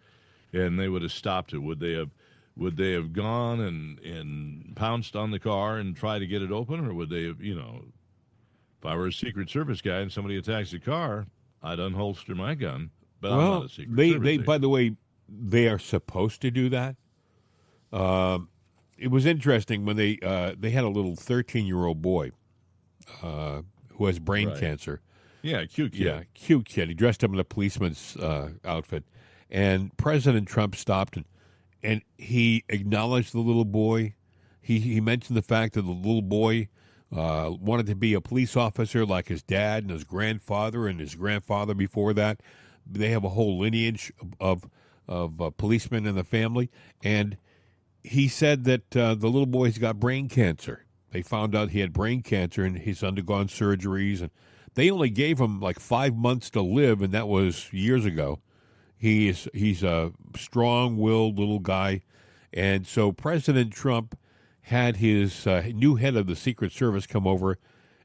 and they would have stopped it? Would they have gone and pounced on the car and tried to get it open? Or would they have, if I were a Secret Service guy and somebody attacks the car, I'd unholster my gun. But I'm not a Secret Service they guy. by the way, they are supposed to do that. It was interesting when they had a little 13-year-old boy who has brain cancer. Yeah, cute kid. Yeah, cute kid. He dressed up in a policeman's outfit. And President Trump stopped and he acknowledged the little boy. He mentioned the fact that the little boy wanted to be a police officer like his dad and his grandfather before that. They have a whole lineage of policemen in the family. And he said that the little boy's got brain cancer. They found out he had brain cancer, and he's undergone surgeries, and they only gave him like 5 months to live, and that was years ago. He's a strong-willed little guy, and so President Trump had his new head of the Secret Service come over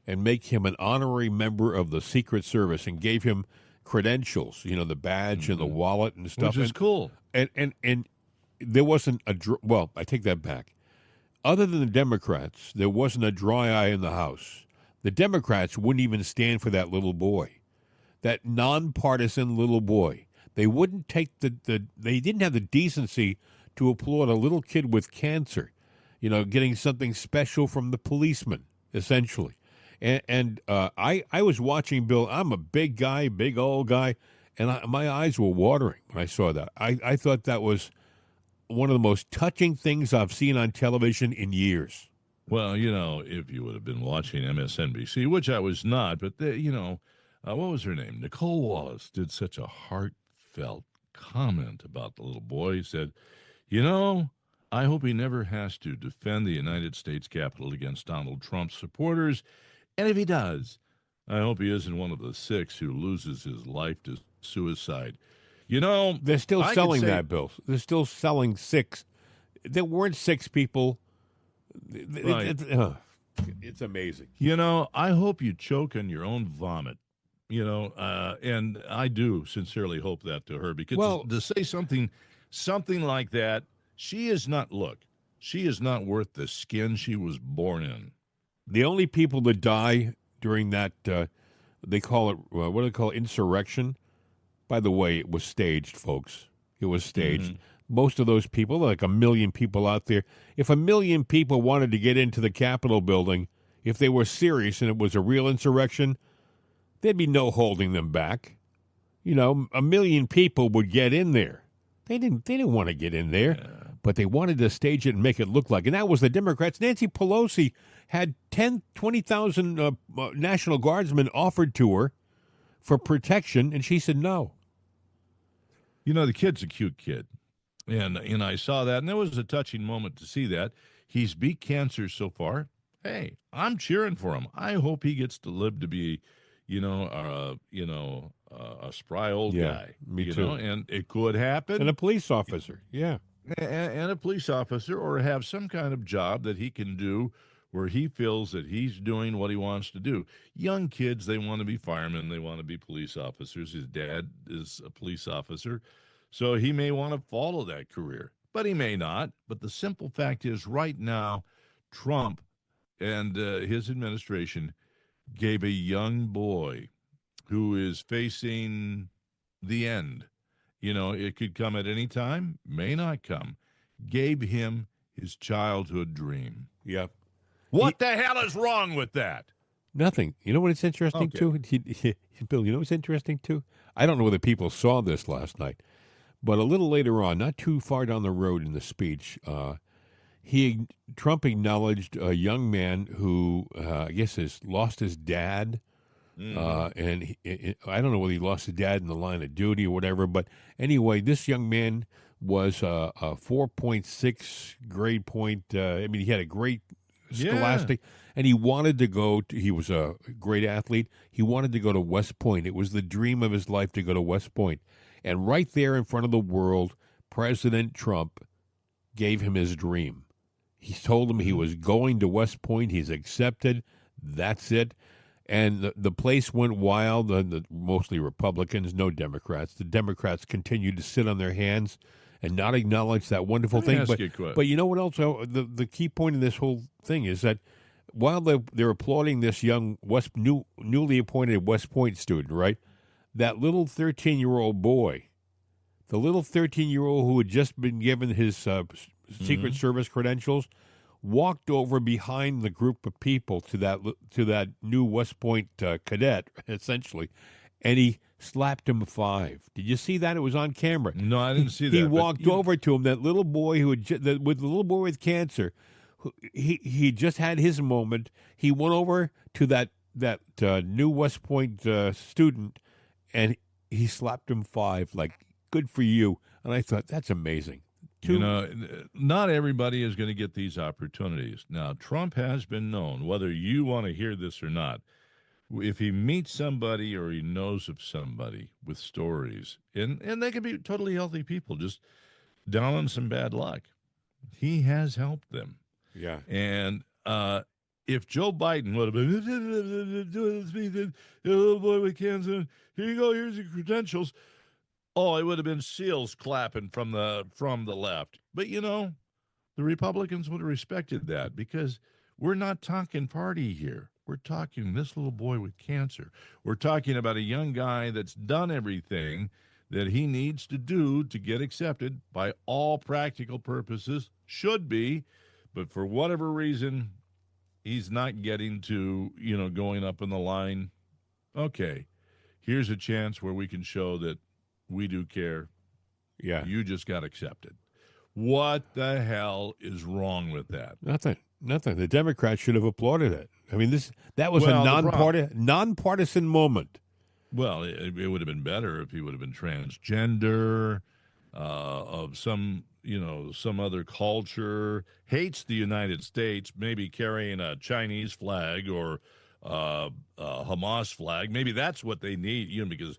and make him an honorary member of the Secret Service, and gave him credentials, the badge and the wallet and stuff. Which is cool. And there wasn't well, I take that back. Other than the Democrats, there wasn't a dry eye in the House. The Democrats wouldn't even stand for that little boy, that nonpartisan little boy. They wouldn't take they didn't have the decency to applaud a little kid with cancer, getting something special from the policeman, essentially. And I was watching Bill. I'm a big guy, big old guy, and my eyes were watering when I saw that. I thought that was one of the most touching things I've seen on television in years. Well, if you would have been watching MSNBC, which I was not, but, what was her name? Nicole Wallace did such a heartfelt comment about the little boy. He said, I hope he never has to defend the United States Capitol against Donald Trump's supporters. And if he does, I hope he isn't one of the 6 who loses his life to suicide. They're still selling that, Bill. They're still selling 6. There weren't 6 people. Right. It's amazing. I hope you choke on your own vomit. And I do sincerely hope that to her, because to say something like that, she is not worth the skin she was born in. The only people that die during that, they call it, what do they call it, insurrection? By the way, it was staged, folks. It was staged. Mm-hmm. Most of those people, like 1 million people out there, if 1 million people wanted to get into the Capitol building, if they were serious and it was a real insurrection, there'd be no holding them back. 1 million people would get in there. They didn't want to get in there, but they wanted to stage it and make it look like. And that was the Democrats. Nancy Pelosi had 20,000 National Guardsmen offered to her for protection, and she said no. The kid's a cute kid. And I saw that, and it was a touching moment to see that. He's beat cancer so far. Hey, I'm cheering for him. I hope he gets to live to be, a spry old guy. Me too. And it could happen. And a police officer, yeah. And a police officer, or have some kind of job that he can do where he feels that he's doing what he wants to do. Young kids, they want to be firemen. They want to be police officers. His dad is a police officer. So he may want to follow that career, but he may not. But the simple fact is, right now, Trump and his administration gave a young boy who is facing the end. It could come at any time, may not come. Gave him his childhood dream. Yep. What the hell is wrong with that? Nothing. You know what it's interesting, too? Bill, you know what's interesting, too? I don't know whether people saw this last night, but a little later on, not too far down the road in the speech, Trump acknowledged a young man who, I guess, has lost his dad. And I don't know whether he lost his dad in the line of duty or whatever, but anyway, this young man was a 4.6 grade point. He had a great scholastic, and he wanted to go he was a great athlete. He wanted to go to West Point. It was the dream of his life to go to West Point. And right there in front of the world, President Trump gave him his dream. He told him he was going to West Point. He's accepted. That's it. And the place went wild, mostly Republicans, no Democrats. The Democrats continued to sit on their hands and not acknowledge that wonderful thing. But you know what else? The key point of this whole thing is that while they're applauding this young newly appointed West Point student, right, that little 13-year-old boy, the little 13-year-old who had just been given his Secret Service credentials, walked over behind the group of people to that new West Point cadet, essentially, and he slapped him 5. Did you see that? It was on camera. No, I didn't see that. He walked over to him, that little boy with the little boy with cancer. He just had his moment. He went over to that new West Point student, and he slapped him 5. Like, good for you. And I thought, that's amazing. Not everybody is going to get these opportunities. Now, Trump has been known, whether you want to hear this or not, if he meets somebody or he knows of somebody with stories, and they can be totally healthy people, just down on some bad luck, he has helped them. Yeah. And if Joe Biden would have been, little boy with cancer, here you go, here's your credentials. Oh, it would have been seals clapping from the left. But, the Republicans would have respected that because we're not talking party here. We're talking this little boy with cancer. We're talking about a young guy that's done everything that he needs to do to get accepted by all practical purposes, should be, but for whatever reason, he's not getting to, going up in the line. Okay, here's a chance where we can show that we do care. Yeah. You just got accepted. What the hell is wrong with that? Nothing. The Democrats should have applauded it. I mean, that was a nonpartisan moment. Well, it would have been better if he would have been transgender, of some other culture, hates the United States, maybe carrying a Chinese flag or a Hamas flag. Maybe that's what they need, because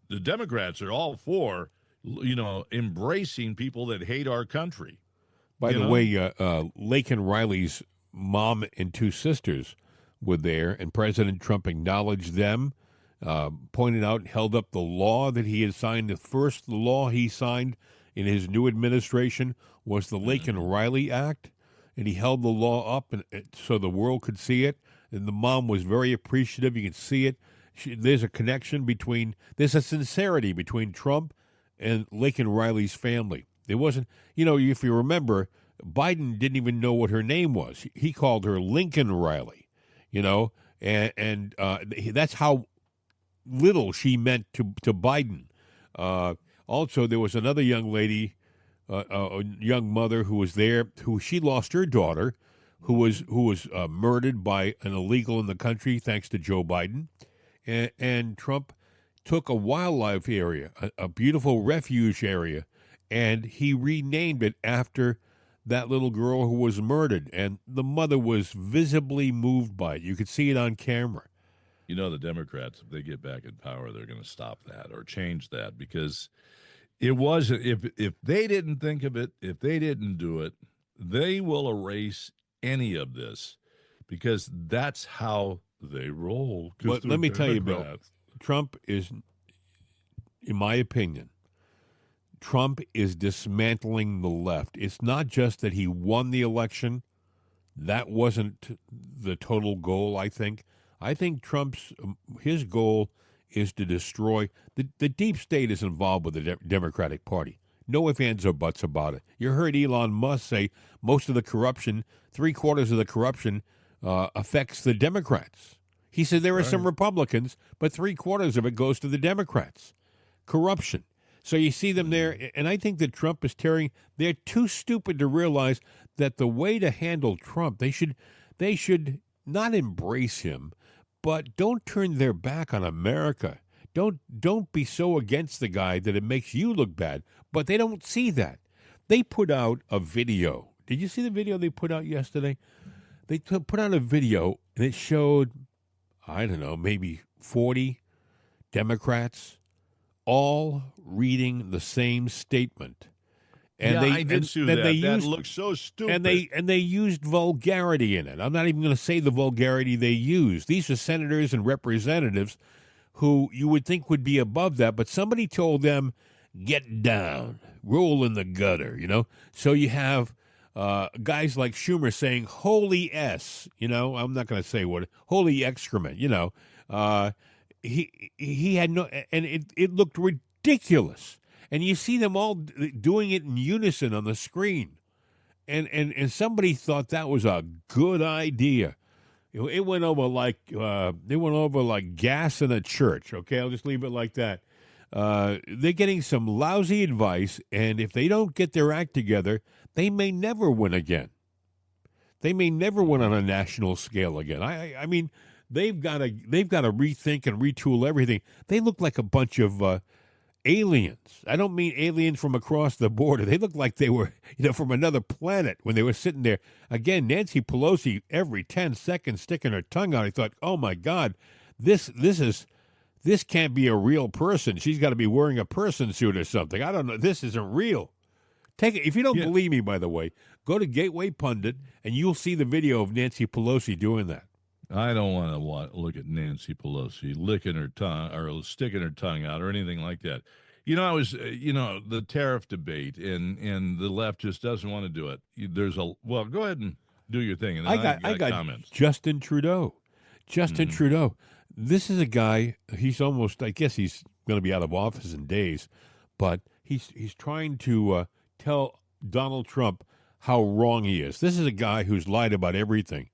the Democrats are all for, embracing people that hate our country. By the way, Laken Riley's mom and two sisters were there, and President Trump acknowledged them, pointed out, held up the law that he had signed. The first law he signed in his new administration was the Laken Riley Act, and he held the law up so the world could see it. And the mom was very appreciative. You can see it. There's a connection there's a sincerity between Trump and Laken Riley's family. It wasn't, if you remember, Biden didn't even know what her name was. He called her Lincoln Riley, and that's how little she meant to Biden. Also, there was another young lady, a young mother who was there, she lost her daughter, who was murdered by an illegal in the country, thanks to Joe Biden. And Trump took a wildlife area, a beautiful refuge area, and he renamed it after that little girl who was murdered. And the mother was visibly moved by it. You could see it on camera. The Democrats, if they get back in power, they're going to stop that or change that, because it wasn't, if they didn't think of it, if they didn't do it, they will erase any of this, because that's how they roll. But let me tell you, Bill, Trump is, in my opinion, Trump is dismantling the left. It's not just that he won the election. That wasn't the total goal, I think. I think his goal is to destroy the deep state is involved with the Democratic Party. No ifs, ands, or buts about it. You heard Elon Musk say most of the corruption, 3/4 of the corruption, affects the Democrats. He said there are some Republicans, but 3/4 of it goes to the Democrats. Corruption. So you see them there, and I think that Trump is they're too stupid to realize that the way to handle Trump, they should not embrace him, but don't turn their back on America. Don't be so against the guy that it makes you look bad. But they don't see that. They put out a video. Did you see the video they put out yesterday? They put out a video, and it showed, I don't know, maybe 40 Democrats all reading the same statement. And I did see that. That looks so stupid. And they used vulgarity in it. I'm not even going to say the vulgarity they used. These are senators and representatives who you would think would be above that, but somebody told them, get down, roll in the gutter, So you have guys like Schumer saying, holy S, I'm not going to say what, holy excrement, He had no, and it looked ridiculous. And you see them all doing it in unison on the screen. And somebody thought that was a good idea. It went over like gas in a church. Okay, I'll just leave it like that. They're getting some lousy advice, and if they don't get their act together, they may never win again. They may never win on a national scale again. I mean, they've got to rethink and retool everything. They look like a bunch of aliens. I don't mean aliens from across the border. They looked like they were, from another planet when they were sitting there. Again, Nancy Pelosi, every 10 seconds sticking her tongue out. I thought, oh my God, this can't be a real person. She's got to be wearing a person suit or something. I don't know. This isn't real. Take it. If you don't believe me, by the way, go to Gateway Pundit and you'll see the video of Nancy Pelosi doing that. I don't want to look at Nancy Pelosi licking her tongue or sticking her tongue out or anything like that. I was, the tariff debate and the left just doesn't want to do it. Go ahead and do your thing. And then I got comments. Justin Trudeau. Trudeau. This is a guy, he's almost, I guess he's going to be out of office in days, but he's trying to tell Donald Trump how wrong he is. This is a guy who's lied about everything.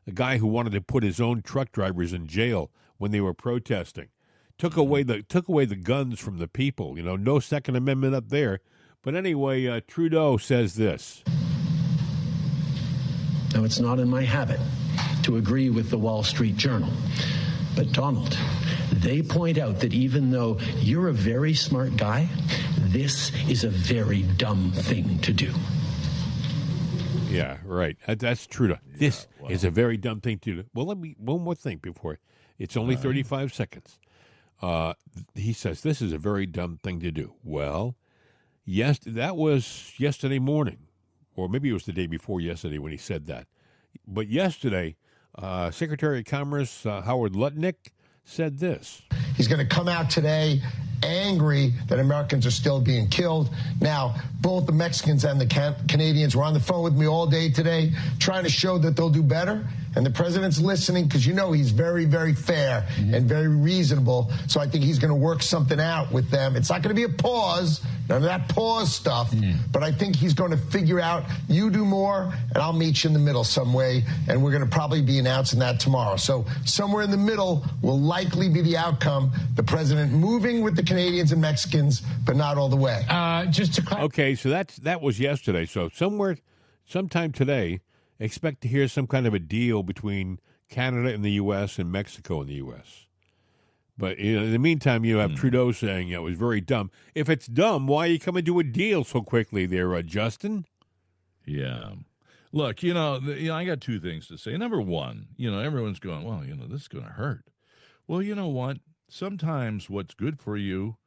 A guy who wanted to put his own truck drivers in jail when they were protesting. Took away the guns from the people. No Second Amendment up there. But anyway, Trudeau says this. Now, it's not in my habit to agree with the Wall Street Journal. But Donald, they point out that even though you're a very smart guy, this is a very dumb thing to do. Yeah, right. That's Trudeau. This is a very dumb thing to do. Well, one more thing before. It's only 35 seconds. He says, this is a very dumb thing to do. Well, yes, that was yesterday morning, or maybe it was the day before yesterday when he said that. But yesterday, Secretary of Commerce Howard Lutnick said this. He's going to come out today angry that Americans are still being killed. Now, both the Mexicans and the Canadians were on the phone with me all day today trying to show that they'll do better. And the president's listening because he's very, very fair and very reasonable. So I think he's going to work something out with them. It's not going to be a pause, none of that pause stuff. But I think he's going to figure out, you do more and I'll meet you in the middle some way. And we're going to probably be announcing that tomorrow. So somewhere in the middle will likely be the outcome. The president moving with the Canadians and Mexicans, but not all the way. Just to clarify. Okay, so that was yesterday. So sometime today, expect to hear some kind of a deal between Canada and the U.S. and Mexico and the U.S. But in the meantime, you have Trudeau saying it was very dumb. If it's dumb, why are you coming to a deal so quickly there, Justin? Yeah. Look, I got two things to say. Number one, everyone's going, well, this is going to hurt. Well, you know what? Sometimes what's good for you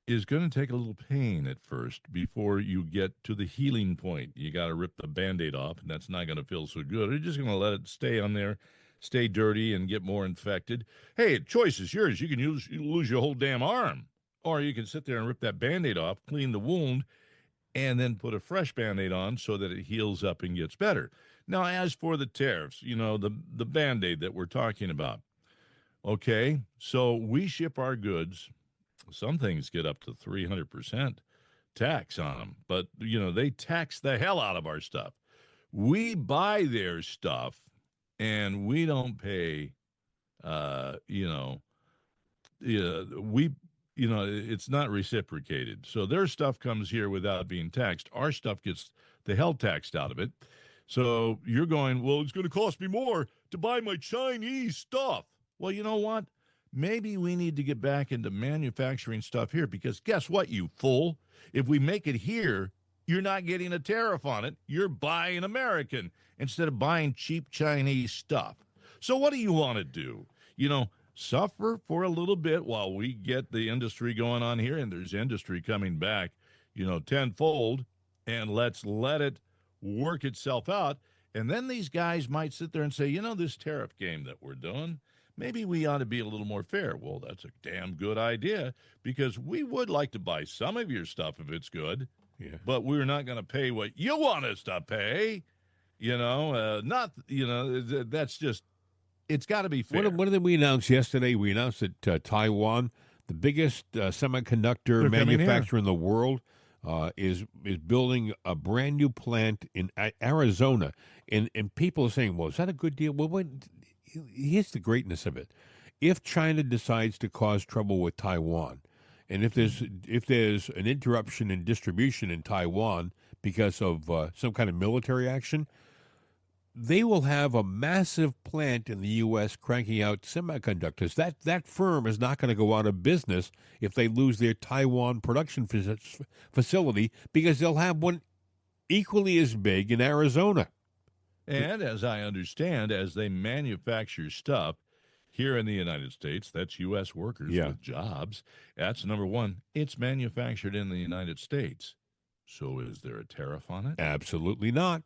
is going to take a little pain at first before you get to the healing point. You got to rip the Band-Aid off, and that's not going to feel so good. You're just going to let it stay on there, stay dirty, and get more infected. Hey, choice is yours. You can lose your whole damn arm, or you can sit there and rip that Band-Aid off, clean the wound, and then put a fresh Band-Aid on so that it heals up and gets better. Now, as for the tariffs, the Band-Aid that we're talking about, okay, so we ship our goods. Some things get up to 300% tax on them, but, they tax the hell out of our stuff. We buy their stuff, and we don't pay, it's not reciprocated. So their stuff comes here without being taxed. Our stuff gets the hell taxed out of it. So you're going, well, it's going to cost me more to buy my Chinese stuff. Well, you know what? Maybe we need to get back into manufacturing stuff here because guess what, you fool? If we make it here, you're not getting a tariff on it. You're buying American instead of buying cheap Chinese stuff. So what do you want to do? Suffer for a little bit while we get the industry going on here, and there's industry coming back, tenfold, and let's let it work itself out. And then these guys might sit there and say, this tariff game that we're doing, maybe we ought to be a little more fair. Well, that's a damn good idea because we would like to buy some of your stuff if it's good, but we're not going to pay what you want us to pay. That's just, it's got to be fair. What did we announce yesterday? We announced that Taiwan, the biggest semiconductor manufacturer in the world, is building a brand new plant in Arizona. And people are saying, well, is that a good deal? Well, here's the greatness of it. If China decides to cause trouble with Taiwan, and if there's an interruption in distribution in Taiwan because of some kind of military action, they will have a massive plant in the U.S. cranking out semiconductors. That firm is not going to go out of business if they lose their Taiwan production facility, because they'll have one equally as big in Arizona. And as I understand, as they manufacture stuff here in the United States, that's U.S. workers with jobs. That's number one. It's manufactured in the United States. So is there a tariff on it? Absolutely not.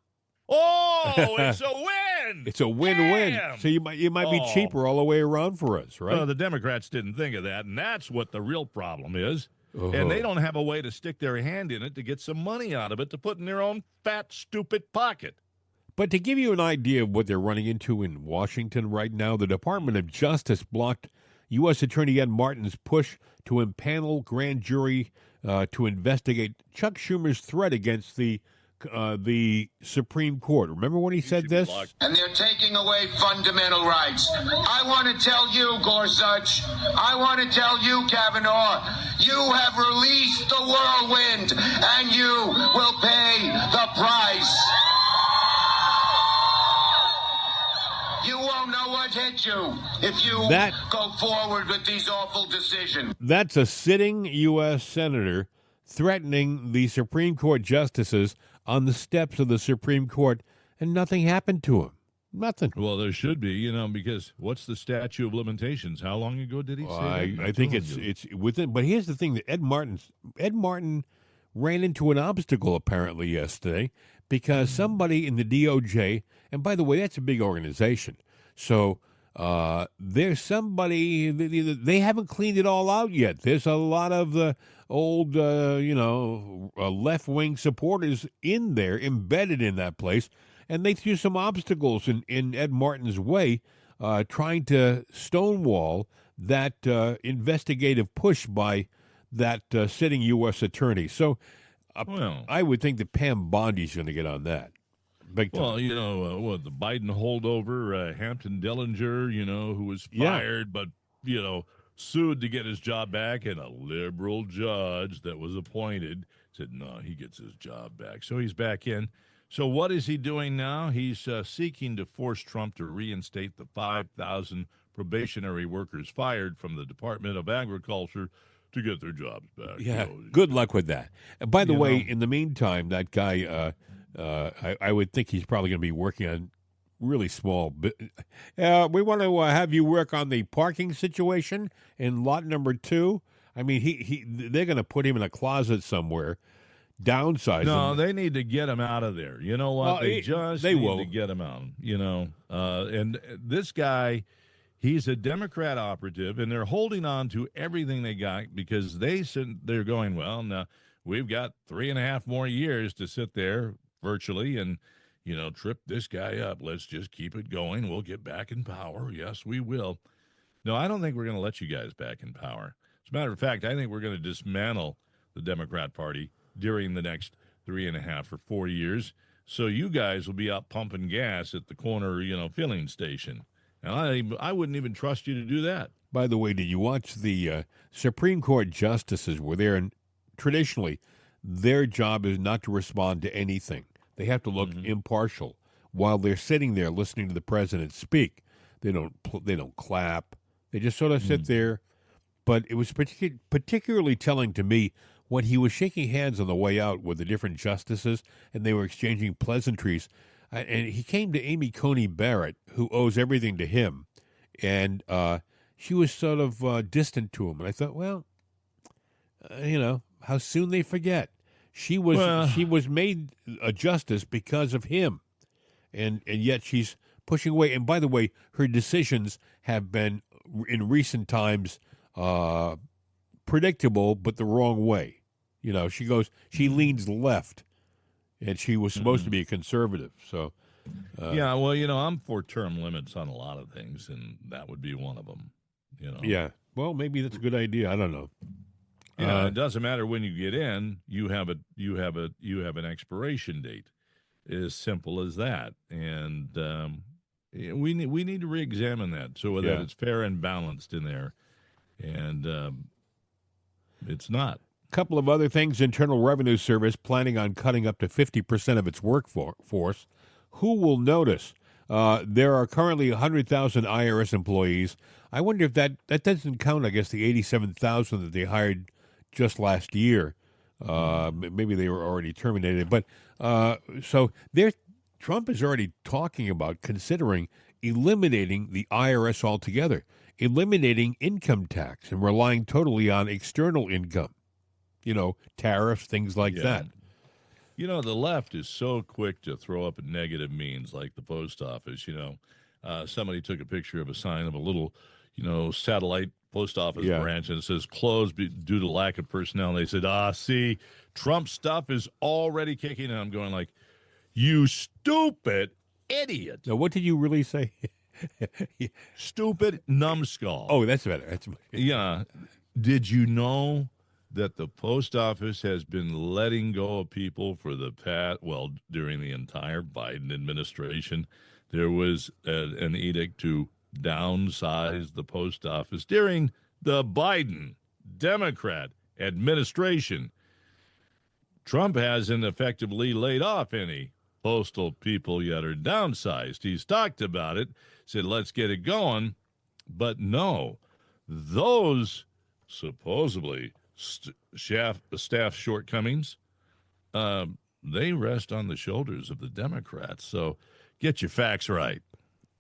Oh, it's a win! It's a win-win. Damn! So you might be cheaper all the way around for us, right? Well, the Democrats didn't think of that, and that's what the real problem is. Oh. And they don't have a way to stick their hand in it to get some money out of it to put in their own fat, stupid pocket. But to give you an idea of what they're running into in Washington right now, the Department of Justice blocked U.S. Attorney Ed Martin's push to impanel grand jury to investigate Chuck Schumer's threat against the Supreme Court. Remember when he said this? And they're taking away fundamental rights. I want to tell you, Gorsuch, I want to tell you, Kavanaugh, you have released the whirlwind, and you will pay the price. You won't know what hit you if you go forward with these awful decisions. That's a sitting U.S. senator threatening the Supreme Court justices on the steps of the Supreme Court, and nothing happened to him. Nothing. Well, there should be, because what's the statute of limitations? How long ago did he say that? I think it's within. But here's the thing: that Ed Martin ran into an obstacle apparently yesterday, because somebody in the DOJ, and by the way, that's a big organization, so there's somebody, they haven't cleaned it all out yet. There's a lot of the old, left-wing supporters in there, embedded in that place, and they threw some obstacles in Ed Martin's way, trying to stonewall that investigative push by that sitting U.S. attorney. So I would think that Pam Bondi's going to get on that. Big time. Well, the Biden holdover, Hampton Dellinger, who was fired, but, sued to get his job back, and a liberal judge that was appointed said, no, he gets his job back. So he's back in. So what is he doing now? He's seeking to force Trump to reinstate the 5,000 probationary workers fired from the Department of Agriculture to get their jobs back. Yeah, good luck with that. And by the way, in the meantime, that guy, I would think he's probably going to be working on really small. We want to have you work on the parking situation in lot number 2. I mean, they're going to put him in a closet somewhere, downsize him. No, they need to get him out of there. You know what? They need to get him out. And this guy, he's a Democrat operative, and they're holding on to everything they got because they're going, well, now we've got 3.5 more years to sit there virtually and, trip this guy up. Let's just keep it going. We'll get back in power. Yes, we will. No, I don't think we're going to let you guys back in power. As a matter of fact, I think we're going to dismantle the Democrat Party during the next 3.5 or 4 years. So you guys will be out pumping gas at the corner, filling station. And I wouldn't even trust you to do that. By the way, did you watch the Supreme Court justices were there? And traditionally, their job is not to respond to anything. They have to look impartial while they're sitting there listening to the president speak. They don't clap. They just sort of sit there. But it was particularly telling to me when he was shaking hands on the way out with the different justices, and they were exchanging pleasantries. And he came to Amy Coney Barrett, who owes everything to him, and she was sort of distant to him. And I thought, well, how soon they forget. She was made a justice because of him, and yet she's pushing away. And by the way, her decisions have been in recent times predictable, but the wrong way. She leans left, and she was supposed to be a conservative. So, I'm for term limits on a lot of things, and that would be one of them. Yeah. Well, maybe that's a good idea. I don't know. It doesn't matter when you get in. You have an expiration date. As simple as that. And we need to reexamine that so that it's fair and balanced in there. And it's not. A couple of other things. Internal Revenue Service planning on cutting up to 50% of its workforce. who will notice? There are currently 100,000 IRS employees. I wonder if that doesn't count, I guess, the 87,000 that they hired just last year. Maybe they were already terminated. But so Trump is already talking about considering eliminating the IRS altogether, eliminating income tax and relying totally on external income, tariffs, things like that. The left is so quick to throw up negative means like the post office. Somebody took a picture of a sign of a little, satellite post office branch, and it says closed due to lack of personnel. And they said, see, Trump stuff is already kicking. And I'm going like, you stupid idiot. Now, what did you really say? Stupid numbskull. Oh, that's better. Yeah. Did you know that the post office has been letting go of people for the past, during the entire Biden administration? There was an edict to downsize the post office during the Biden Democrat administration. Trump hasn't effectively laid off any postal people yet or downsized. He's talked about it, said, let's get it going. But no, those supposedly staff shortcomings, they rest on the shoulders of the Democrats. So get your facts right.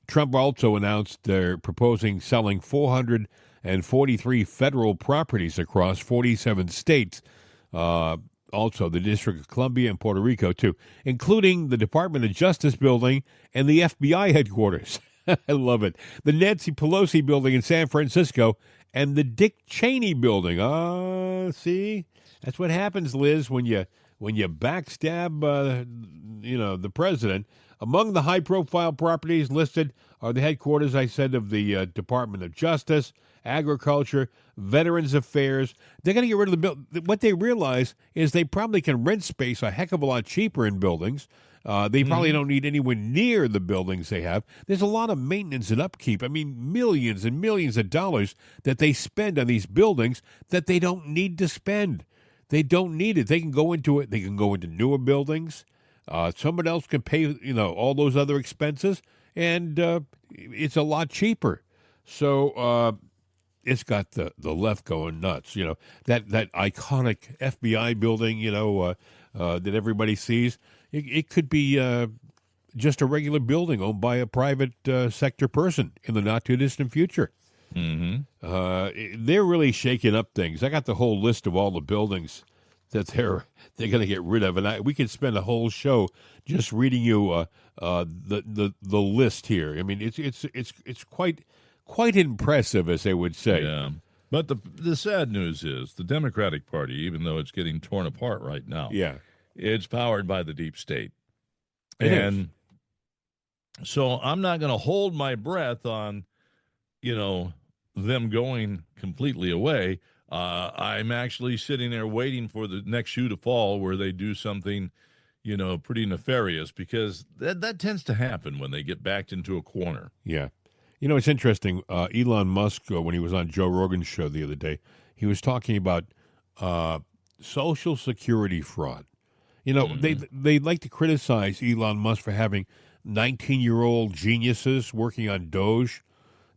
Trump also announced they're proposing selling 443 federal properties across 47 states, also the District of Columbia and Puerto Rico, too, including the Department of Justice building and the FBI headquarters. I love it. The Nancy Pelosi building in San Francisco and the Dick Cheney building. See? That's what happens, Liz, when you backstab, the president. Among the high-profile properties listed are the headquarters, I said, of the Department of Justice, Agriculture, Veterans Affairs. They're going to get rid of the building. What they realize is they probably can rent space a heck of a lot cheaper in buildings. They probably don't need anywhere near the buildings they have. There's a lot of maintenance and upkeep. I mean, millions and millions of dollars that they spend on these buildings that they don't need to spend. They don't need it. They can go into it. They can go into newer buildings. Someone else can pay, all those other expenses, and it's a lot cheaper. So it's got the left going nuts. That iconic FBI building, that everybody sees. It could be just a regular building owned by a private sector person in the not too distant future. They're really shaking up things. I got the whole list of all the buildings that they're going to get rid of, and we could spend a whole show just reading you the list here. I mean, it's quite impressive, as they would say. Yeah, but the sad news is the Democratic Party, even though it's getting torn apart right now, it's powered by the deep state, and so I'm not going to hold my breath on, them going completely away. I'm actually sitting there waiting for the next shoe to fall where they do something, pretty nefarious, because that tends to happen when they get backed into a corner. Yeah. It's interesting. Elon Musk, when he was on Joe Rogan's show the other day, he was talking about Social Security fraud. They like to criticize Elon Musk for having 19-year-old geniuses working on Doge.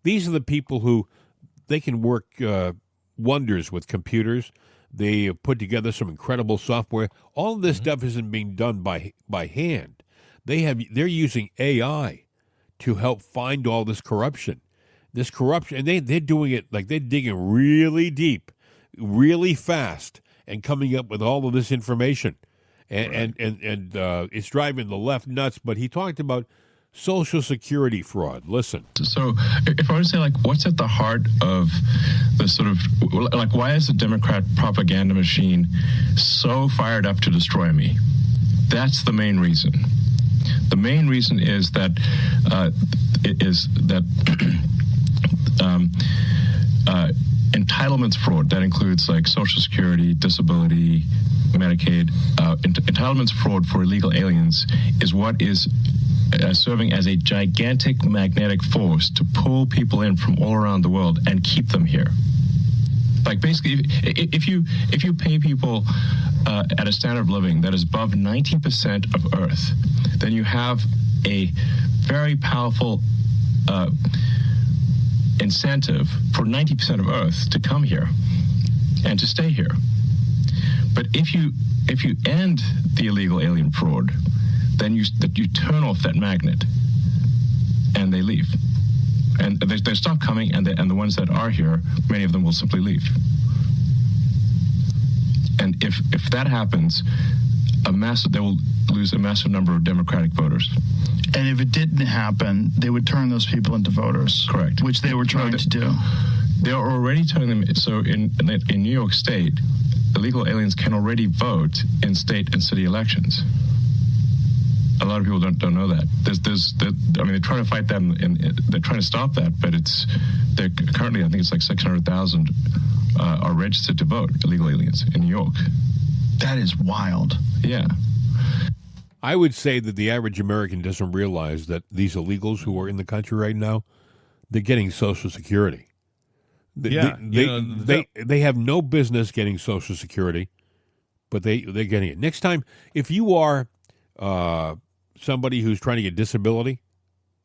These are the people who they can work wonders with computers. They have put together some incredible software. All of this stuff isn't being done by hand. They're using AI to help find all this corruption. And they're doing it like they're digging really deep, really fast, and coming up with all of this information. And it's driving the left nuts. But he talked about Social Security fraud. Listen. So if I were to say, what's at the heart of the sort of, why is the Democrat propaganda machine so fired up to destroy me? That's the main reason. The main reason is that entitlements fraud, that includes Social Security, disability, Medicaid, entitlements fraud for illegal aliens is what is serving as a gigantic magnetic force to pull people in from all around the world and keep them here. Basically, if you pay people at a standard of living that is above 90% of Earth, then you have a very powerful incentive for 90% of Earth to come here and to stay here. But if you end the illegal alien fraud, then you turn off that magnet, and they leave, and they stop coming, and the ones that are here, many of them will simply leave. And if that happens, they will lose a massive number of Democratic voters. And if it didn't happen, they would turn those people into voters. Correct. Which they were trying to do. They're already turning them. So in New York State, illegal aliens can already vote in state and city elections. A lot of people don't know that. They're trying to fight that, and they're trying to stop that, but they're currently, I think it's like 600,000 are registered to vote, illegal aliens in New York. That is wild. Yeah. I would say that the average American doesn't realize that these illegals who are in the country right now, they're getting Social Security. They have no business getting Social Security, but they're getting it. Next time, if you are somebody who's trying to get disability,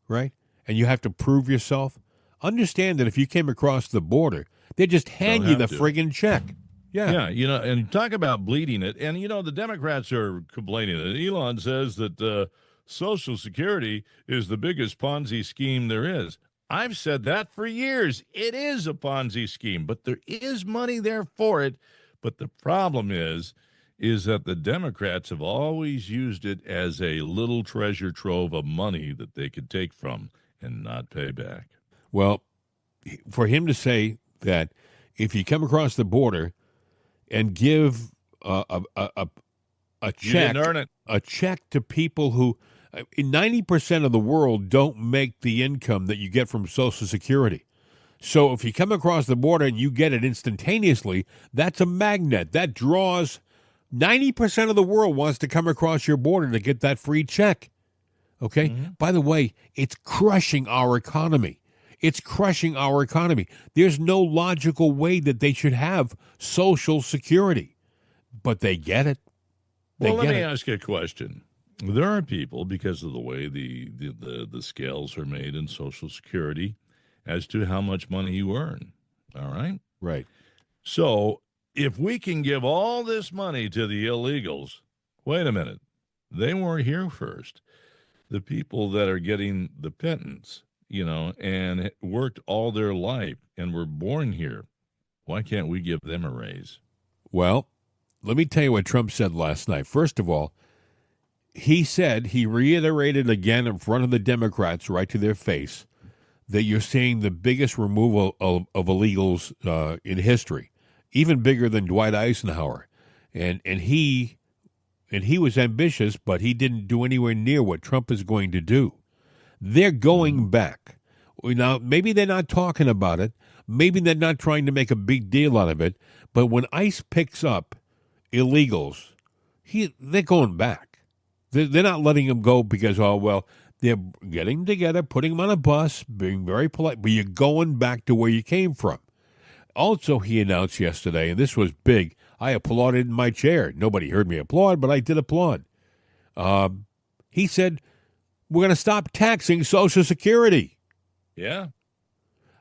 right, and you have to prove yourself, understand that if you came across the border, they just hand you the friggin' check. Yeah. Yeah, and talk about bleeding it. And, the Democrats are complaining that Elon says that Social Security is the biggest Ponzi scheme there is. I've said that for years. It is a Ponzi scheme, but there is money there for it. But the problem is that the Democrats have always used it as a little treasure trove of money that they could take from and not pay back. Well, for him to say that if you come across the border and give a check, a check to people who 90% of the world don't make the income that you get from Social Security. So if you come across the border and you get it instantaneously, that's a magnet that draws 90% of the world wants to come across your border to get that free check. Okay? Mm-hmm. By the way, it's crushing our economy. It's crushing our economy. There's no logical way that they should have Social Security, but they get it. Let me ask you a question. There are people, because of the way the scales are made in Social Security, as to how much money you earn. All right? Right. So if we can give all this money to the illegals, wait a minute. They weren't here first. The people that are getting the pittance, and worked all their life and were born here, why can't we give them a raise? Well, let me tell you what Trump said last night. First of all, he reiterated again in front of the Democrats right to their face that you're seeing the biggest removal of illegals in history, even bigger than Dwight Eisenhower. And he was ambitious, but he didn't do anywhere near what Trump is going to do. They're going back. Now, maybe they're not talking about it. Maybe they're not trying to make a big deal out of it. But when ICE picks up illegals, they're going back. They're not letting them go because, they're getting together, putting them on a bus, being very polite, but you're going back to where you came from. Also, he announced yesterday, and this was big, I applauded in my chair. Nobody heard me applaud, but I did applaud. He said, we're going to stop taxing Social Security. Yeah.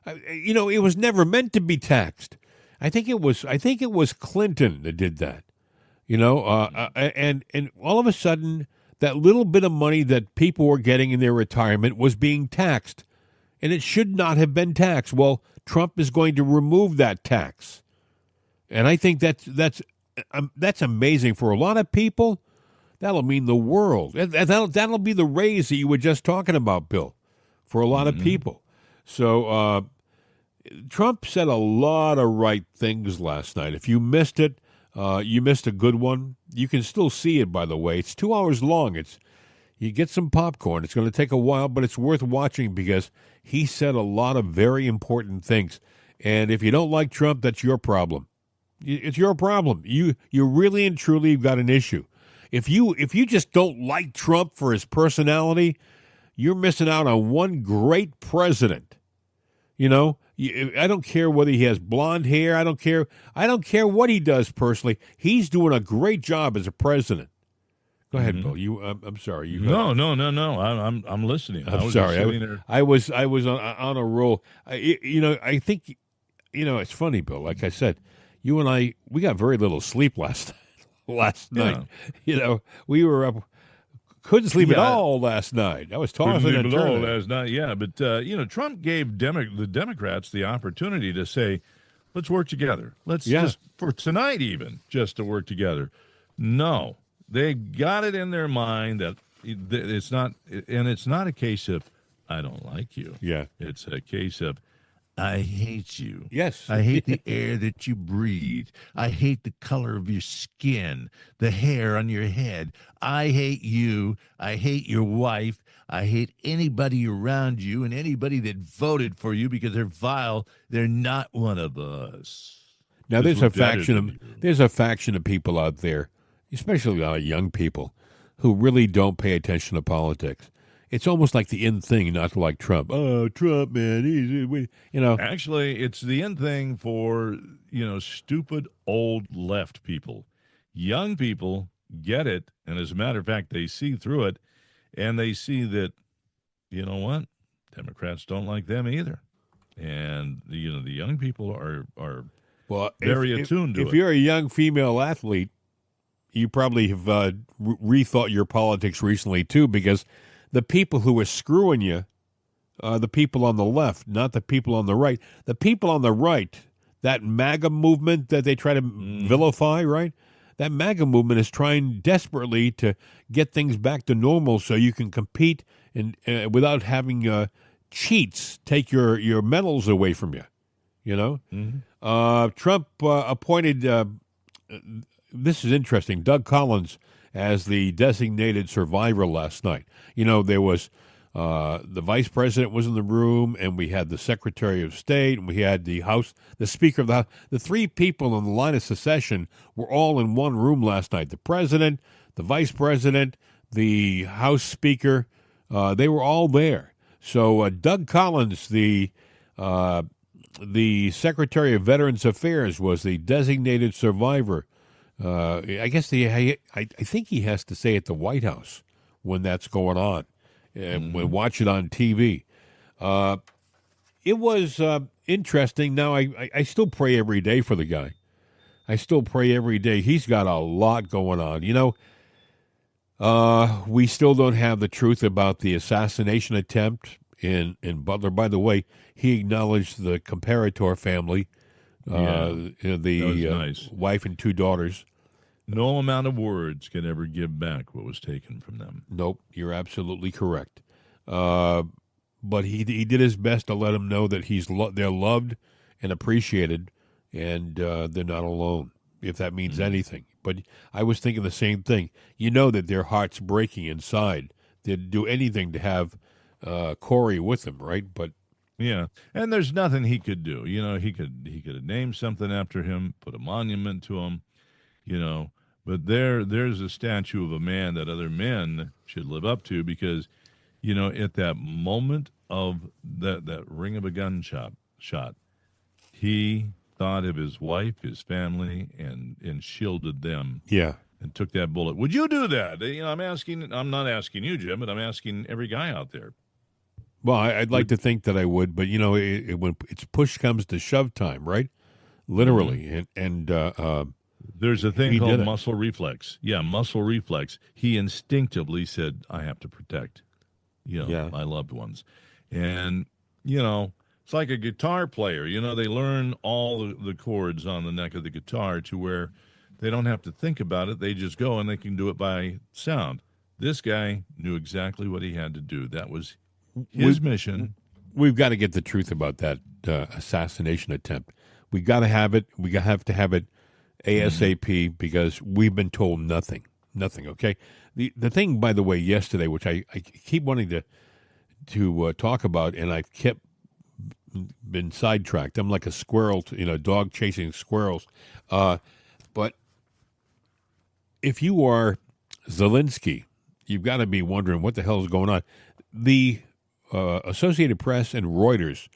It was never meant to be taxed. I think it was Clinton that did that. And all of a sudden, that little bit of money that people were getting in their retirement was being taxed, and it should not have been taxed. Well, Trump is going to remove that tax, and I think that's amazing for a lot of people. That'll mean the world. That'll be the raise that you were just talking about, Bill, for a lot of people. So Trump said a lot of right things last night. If you missed it, you missed a good one. You can still see it, by the way. It's 2 hours long. You get some popcorn. It's going to take a while, but it's worth watching because he said a lot of very important things. And if you don't like Trump, that's your problem. It's your problem. You really and truly have got an issue. If you just don't like Trump for his personality, you're missing out on one great president. I don't care whether he has blonde hair. I don't care what he does personally. He's doing a great job as a president. Go ahead, Bill. I'm sorry. You No. I'm listening. I I'm was sorry. just sitting there. I was on a roll. I think it's funny, Bill. Like I said, you and I, we got very little sleep last night. We were up, couldn't sleep at all last night. I was tossing and turning last night. Yeah, but Trump gave the Democrats the opportunity to say, "Let's work together. Let's just for tonight, even just to work together." No, they got it in their mind that it's not, and it's not a case of I don't like you. Yeah, it's a case of I hate you. Yes. I hate the air that you breathe. I hate the color of your skin, the hair on your head. I hate you. I hate your wife. I hate anybody around you and anybody that voted for you because they're vile. They're not one of us. Now there's a faction of people out there, especially a lot of young people, who really don't pay attention to politics. It's almost like the in thing not to like Trump. Oh, Trump, man, Actually, it's the in thing for, stupid old left people. Young people get it, and as a matter of fact, they see through it, and they see that, you know what, Democrats don't like them either. And, the young people are very attuned to it. If you're a young female athlete, you probably have rethought your politics recently, too, because the people who are screwing you are the people on the left, not the people on the right. The people on the right, that MAGA movement that they try to vilify, right? That MAGA movement is trying desperately to get things back to normal so you can compete and without having cheats take your medals away from you. Trump appointed, this is interesting, Doug Collins as the designated survivor last night. There was the vice president was in the room, and we had the Secretary of State, and we had the Speaker of the House. The three people on the line of secession were all in one room last night. The president, the vice president, the House Speaker, they were all there. So Doug Collins, the Secretary of Veterans Affairs, was the designated survivor. I guess I think he has to stay at the White House when that's going on, and watch it on TV. It was interesting. Now, I still pray every day for the guy. I still pray every day. He's got a lot going on. We still don't have the truth about the assassination attempt in Butler. By the way, he acknowledged the comparator family. Nice. Wife and two daughters. No amount of words can ever give back what was taken from them. Nope, you're absolutely correct. But he did his best to let them know that they're loved and appreciated, and they're not alone, if that means anything. But I was thinking the same thing. That their heart's breaking inside. They'd do anything to have Corey with them, right? But yeah, and there's nothing he could do. He could have named something after him, put a monument to him, But there's a statue of a man that other men should live up to because, at that moment of that ring of a gun shot, he thought of his wife, his family, and shielded them. Yeah. And took that bullet. Would you do that? I'm not asking you, Jim, but I'm asking every guy out there. Well, I'd like to think that I would, but when it's push comes to shove time, right? Literally, and there's a thing called muscle reflex. Yeah, muscle reflex. He instinctively said, "I have to protect, my loved ones," and it's like a guitar player. They learn all the chords on the neck of the guitar to where they don't have to think about it. They just go and they can do it by sound. This guy knew exactly what he had to do. That was his mission. We've got to get the truth about that assassination attempt. We got to have it. We have to have it ASAP because we've been told nothing. Okay. The thing, by the way, yesterday, which I keep wanting to talk about, and I've been sidetracked. I'm like a squirrel, dog chasing squirrels. But if you are Zelensky, you've got to be wondering what the hell is going on. The Associated Press and Reuters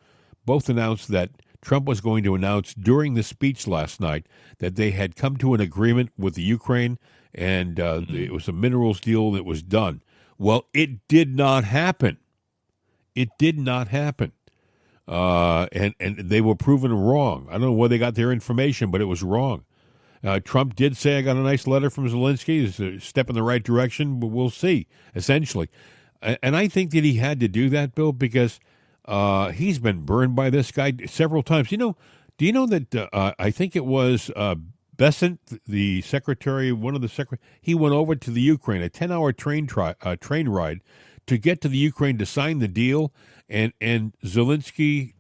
both announced that Trump was going to announce during the speech last night that they had come to an agreement with the Ukraine, and it was a minerals deal that was done. Well, it did not happen. It did not happen. And they were proven wrong. I don't know where they got their information, but it was wrong. Trump did say, I got a nice letter from Zelensky. It's a step in the right direction, but we'll see, essentially. And I think that he had to do that, Bill, because he's been burned by this guy several times. Do you know that I think it was Besant, the secretary, one of the secretaries, he went over to the Ukraine, a 10-hour train ride to get to the Ukraine to sign the deal, and Zelensky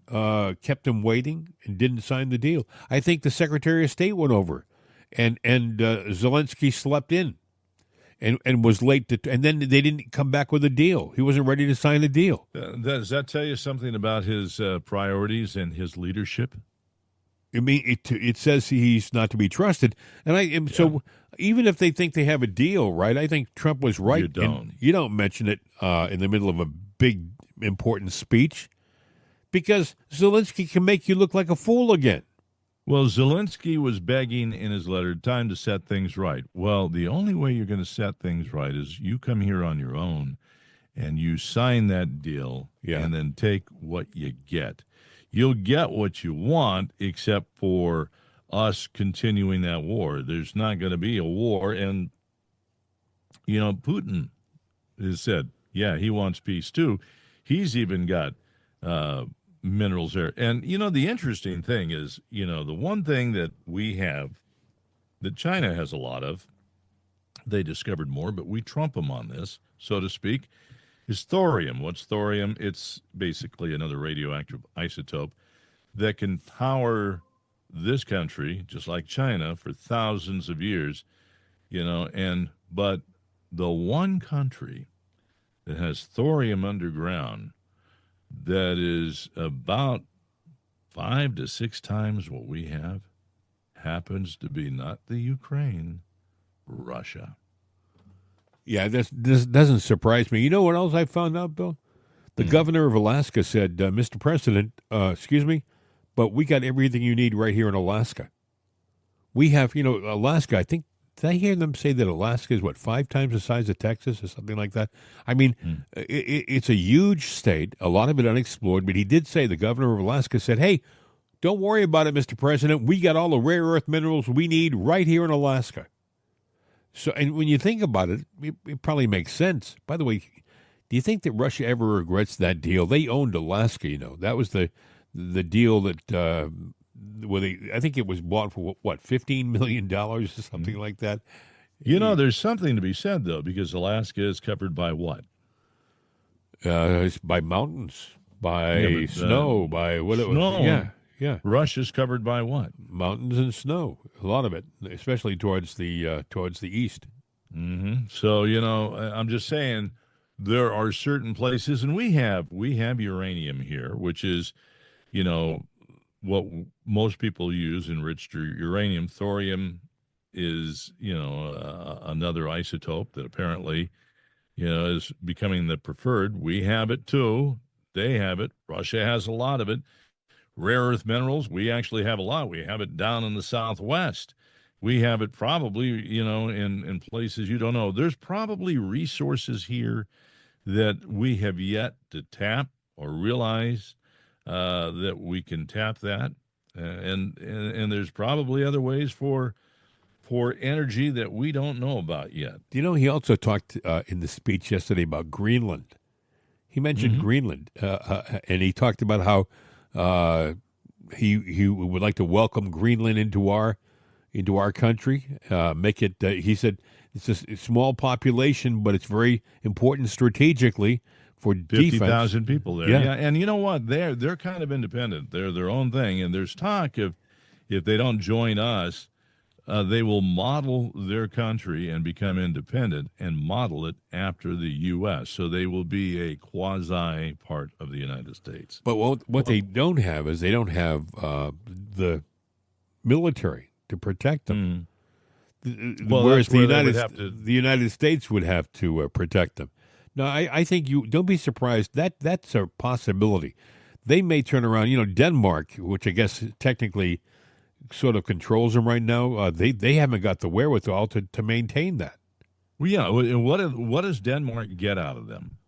kept him waiting and didn't sign the deal. I think the Secretary of State went over, and Zelensky slept in and was late, and then they didn't come back with a deal. He wasn't ready to sign a deal. Does that tell you something about his priorities and his leadership? I mean, it says he's not to be trusted, and so even if they think they have a deal, right? I think Trump was right. You don't mention it in the middle of a big, important speech, because Zelensky can make you look like a fool again. Well, Zelensky was begging in his letter, time to set things right. Well, the only way you're going to set things right is you come here on your own and you sign that deal and then take what you get. You'll get what you want, except for us continuing that war. There's not going to be a war. And, Putin has said, he wants peace too. He's even got minerals there. And, the interesting thing is, the one thing that we have that China has a lot of, they discovered more, but we trump them on this, so to speak, is thorium. What's thorium? It's basically another radioactive isotope that can power this country, just like China, for thousands of years, but the one country that has thorium underground that is about 5 to 6 times what we have happens to be not the Ukraine, Russia. Yeah, this doesn't surprise me. You know what else I found out, Bill? The governor of Alaska said, Mr. President, excuse me, but we got everything you need right here in Alaska. We have, Alaska, I think, did I hear them say that Alaska is, 5 times the size of Texas or something like that? I mean, it's a huge state, a lot of it unexplored, but he did say, the governor of Alaska said, hey, don't worry about it, Mr. President. We got all the rare earth minerals we need right here in Alaska. So, and when you think about it, it probably makes sense. By the way, do you think that Russia ever regrets that deal? They owned Alaska, That was the deal that, I think it was bought for, $15 million or something like that? There's something to be said, though, because Alaska is covered by what? It's by mountains, by snow, by what? Snow. Yeah. Russia's covered by what? Mountains and snow. A lot of it, especially towards the east. Mm-hmm. So I'm just saying there are certain places, and we have uranium here, which is, what most people use, enriched uranium. Thorium is, another isotope that apparently, is becoming the preferred. We have it too. They have it. Russia has a lot of it. Rare earth minerals, we actually have a lot. We have it down in the Southwest. We have it probably, in places you don't know. There's probably resources here that we have yet to tap or realize that we can tap that. And there's probably other ways for energy that we don't know about yet. He also talked in the speech yesterday about Greenland. He mentioned Greenland, and he talked about how he would like to welcome Greenland into our country. Make it. He said it's a small population, but it's very important strategically for 50,000 people there. Yeah, and you know what? They're kind of independent. They're their own thing, and there's talk if they don't join us, they will model their country and become independent and model it after the U.S. So they will be a quasi part of the United States. But what they don't have is they don't have the military to protect them. Whereas the United States would have to protect them. No, I think you don't be surprised. That's a possibility. they may turn around. Denmark, which I guess technically sort of controls them right now, they haven't got the wherewithal to maintain that. Well, yeah. What does Denmark get out of them?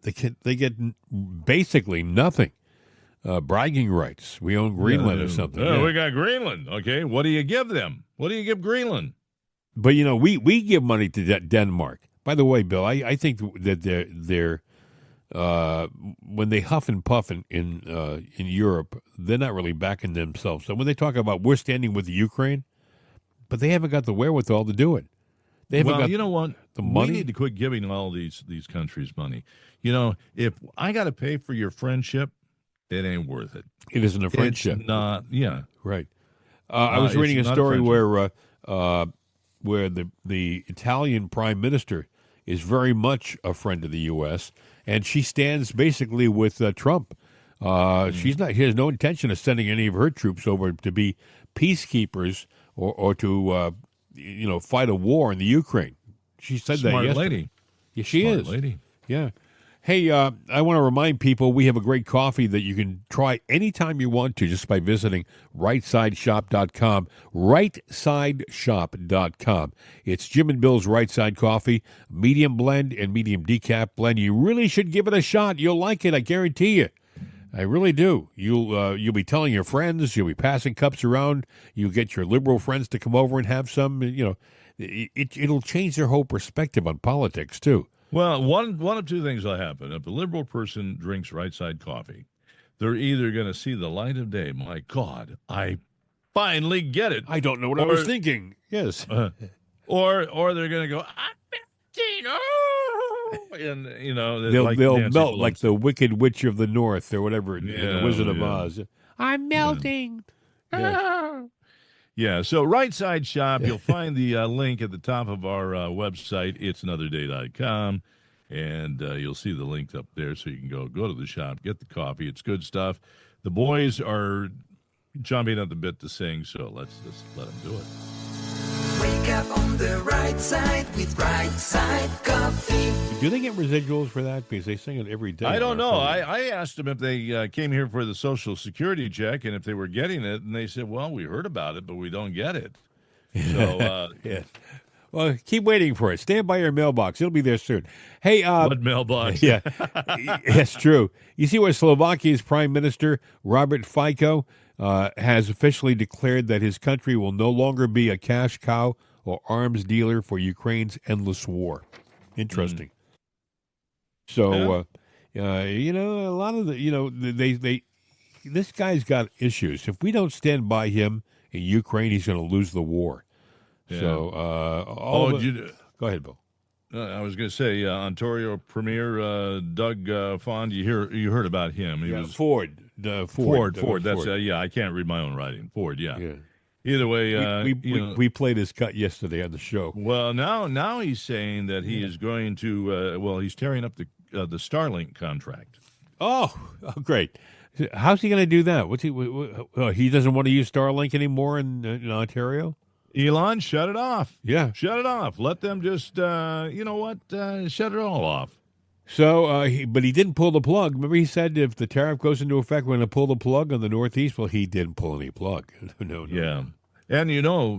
They get basically nothing. Bragging rights. We own Greenland or something. Yeah. We got Greenland. Okay, what do you give them? What do you give Greenland? But we give money to Denmark. By the way, Bill, I think that they're when they huff and puff in Europe, they're not really backing themselves. So when they talk about we're standing with the Ukraine, but they haven't got the wherewithal to do it. They haven't got you know what? The money. We need to quit giving all these countries money. If I got to pay for your friendship, it ain't worth it. It isn't a friendship. It's not. Yeah. Right. I was reading a story where the Italian prime minister is very much a friend of the U.S., and she stands basically with Trump. She has no intention of sending any of her troops over to be peacekeepers or to fight a war in the Ukraine. She said that yesterday. Smart lady. Yeah, she Smart is. lady. Yeah. Hey, I want to remind people we have a great coffee that you can try anytime you want to just by visiting rightsideshop.com. Rightsideshop.com. It's Jim and Bill's Right Side Coffee, medium blend and medium decaf blend. You really should give it a shot. You'll like it, I guarantee you. I really do. You'll be telling your friends. You'll be passing cups around. You'll get your liberal friends to come over and have some. It'll change their whole perspective on politics, too. Well, one of two things will happen. If a liberal person drinks Right Side Coffee, they're either going to see the light of day. My God, I finally get it. I don't know what I was thinking. Yes. Or they're going to go, I'm 15. Oh! And, they'll melt like the Wicked Witch of the North or whatever, the Wizard of Oz. I'm melting. Yeah. Yeah, so Right Side Shop, you'll find the link at the top of our website, itsanotherday.com, and you'll see the link up there so you can go to the shop, get the coffee. It's good stuff. The boys are jumping at the bit to sing, so let's just let them do it. Wake up on the right side with Right Side Coffee. Do they get residuals for that? Because they sing it every day. I don't know. I asked them if they came here for the Social Security check and if they were getting it, and they said, well, we heard about it, but we don't get it. So, yeah. Well, keep waiting for it. Stand by your mailbox. It'll be there soon. Hey, what mailbox? Yeah, that's true. You see where Slovakia's Prime Minister, Robert Fico, has officially declared that his country will no longer be a cash cow or arms dealer for Ukraine's endless war. Interesting. So, a lot of this guy's got issues. If we don't stand by him in Ukraine, he's going to lose the war. Yeah. So, go ahead, Bill. I was going to say Ontario Premier Doug Fond. You heard about him? He was Ford. Ford. That's I can't read my own writing. Ford. Yeah. Either way, we played his cut yesterday on the show. Well, now he's saying that he is going to. He's tearing up the Starlink contract. Oh, great! How's he going to do that? He doesn't want to use Starlink anymore in Ontario. Elon, shut it off. Yeah, shut it off. Let them just, shut it all off. So, but he didn't pull the plug. Remember, he said if the tariff goes into effect, we're going to pull the plug on the Northeast. Well, he didn't pull any plug. No. Yeah, and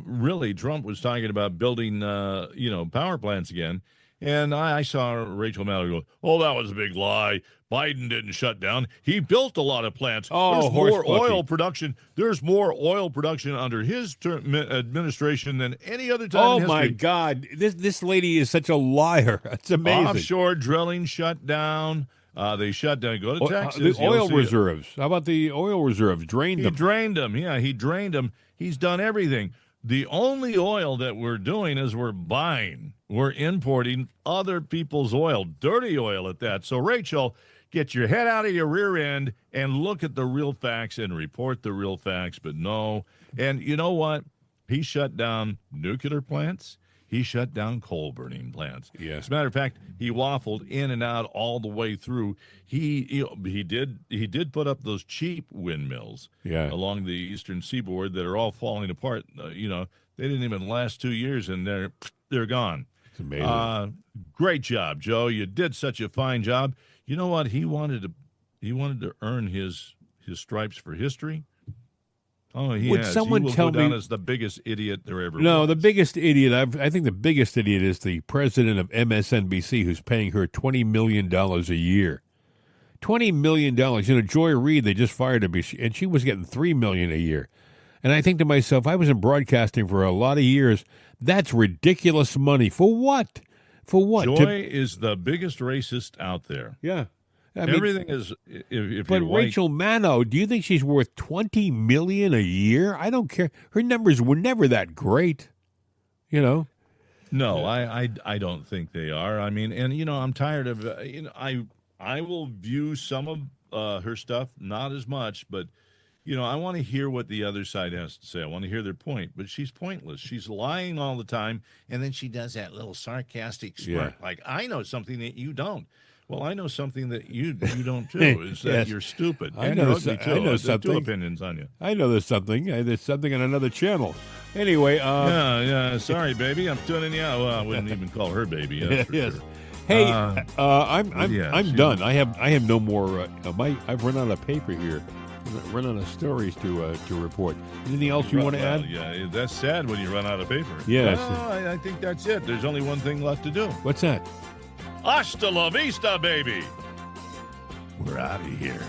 really, Trump was talking about building, power plants again. And I saw Rachel Maddow go, "Oh, that was a big lie. Biden didn't shut down. He built a lot of plants. There's more oil production. There's more oil production under his administration than any other time in history." My God. This lady is such a liar. It's amazing. Offshore drilling shut down. They shut down. Go to Texas. The oil reserves. How about the oil reserves? Drained them. He drained them. Yeah, he drained them. He's done everything. The only oil that we're doing is we're buying. We're importing other people's oil, dirty oil at that. So, Rachel, get your head out of your rear end and look at the real facts and report the real facts. But no. And you know what? He shut down nuclear plants. He shut down coal-burning plants. Yeah. As a matter of fact, he waffled in and out all the way through. He did put up those cheap windmills along the eastern seaboard that are all falling apart. They didn't even last 2 years, and they're gone. It's amazing. Great job, Joe. You did such a fine job. You know what? He wanted to earn his stripes for history. Oh, he Would has. someone he will tell go down me- as the biggest idiot there ever No, was. the biggest idiot. I think the biggest idiot is the president of MSNBC, who's paying her $20 million a year. $20 million. You know, Joy Reid, they just fired her, and she was getting $3 million a year. And I think to myself, I was in broadcasting for a lot of years. That's ridiculous money. For what? For what? Joy is the biggest racist out there. Yeah. I mean, Everything is. If but you like, Rachel Maddow, do you think she's worth $20 million a year? I don't care. Her numbers were never that great. You know. No, I don't think they are. I mean, and I'm tired of. I will view some of her stuff, not as much, but I want to hear what the other side has to say. I want to hear their point, but she's pointless. She's lying all the time, and then she does that little sarcastic smirk, like I know something that you don't. Well, I know something that you don't too. Is that Yes. you're stupid. I And know you're ugly so- too. I know There's something. two opinions on you. I know there's something. There's something on another channel. Anyway. Yeah. Sorry, baby. I'm tuning you out. Well, I wouldn't even call her baby. That's for Yes. sure. Hey, yeah, I'm she- done. I have no more. I've run out of paper here. Run out of stories to report. Anything else you want to add? Yeah, that's sad when you run out of paper. Yes. Well, I think that's it. There's only one thing left to do. What's that? Hasta la vista, baby. We're out of here.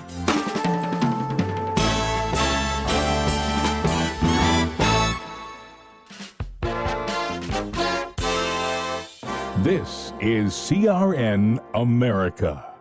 This is CRN America.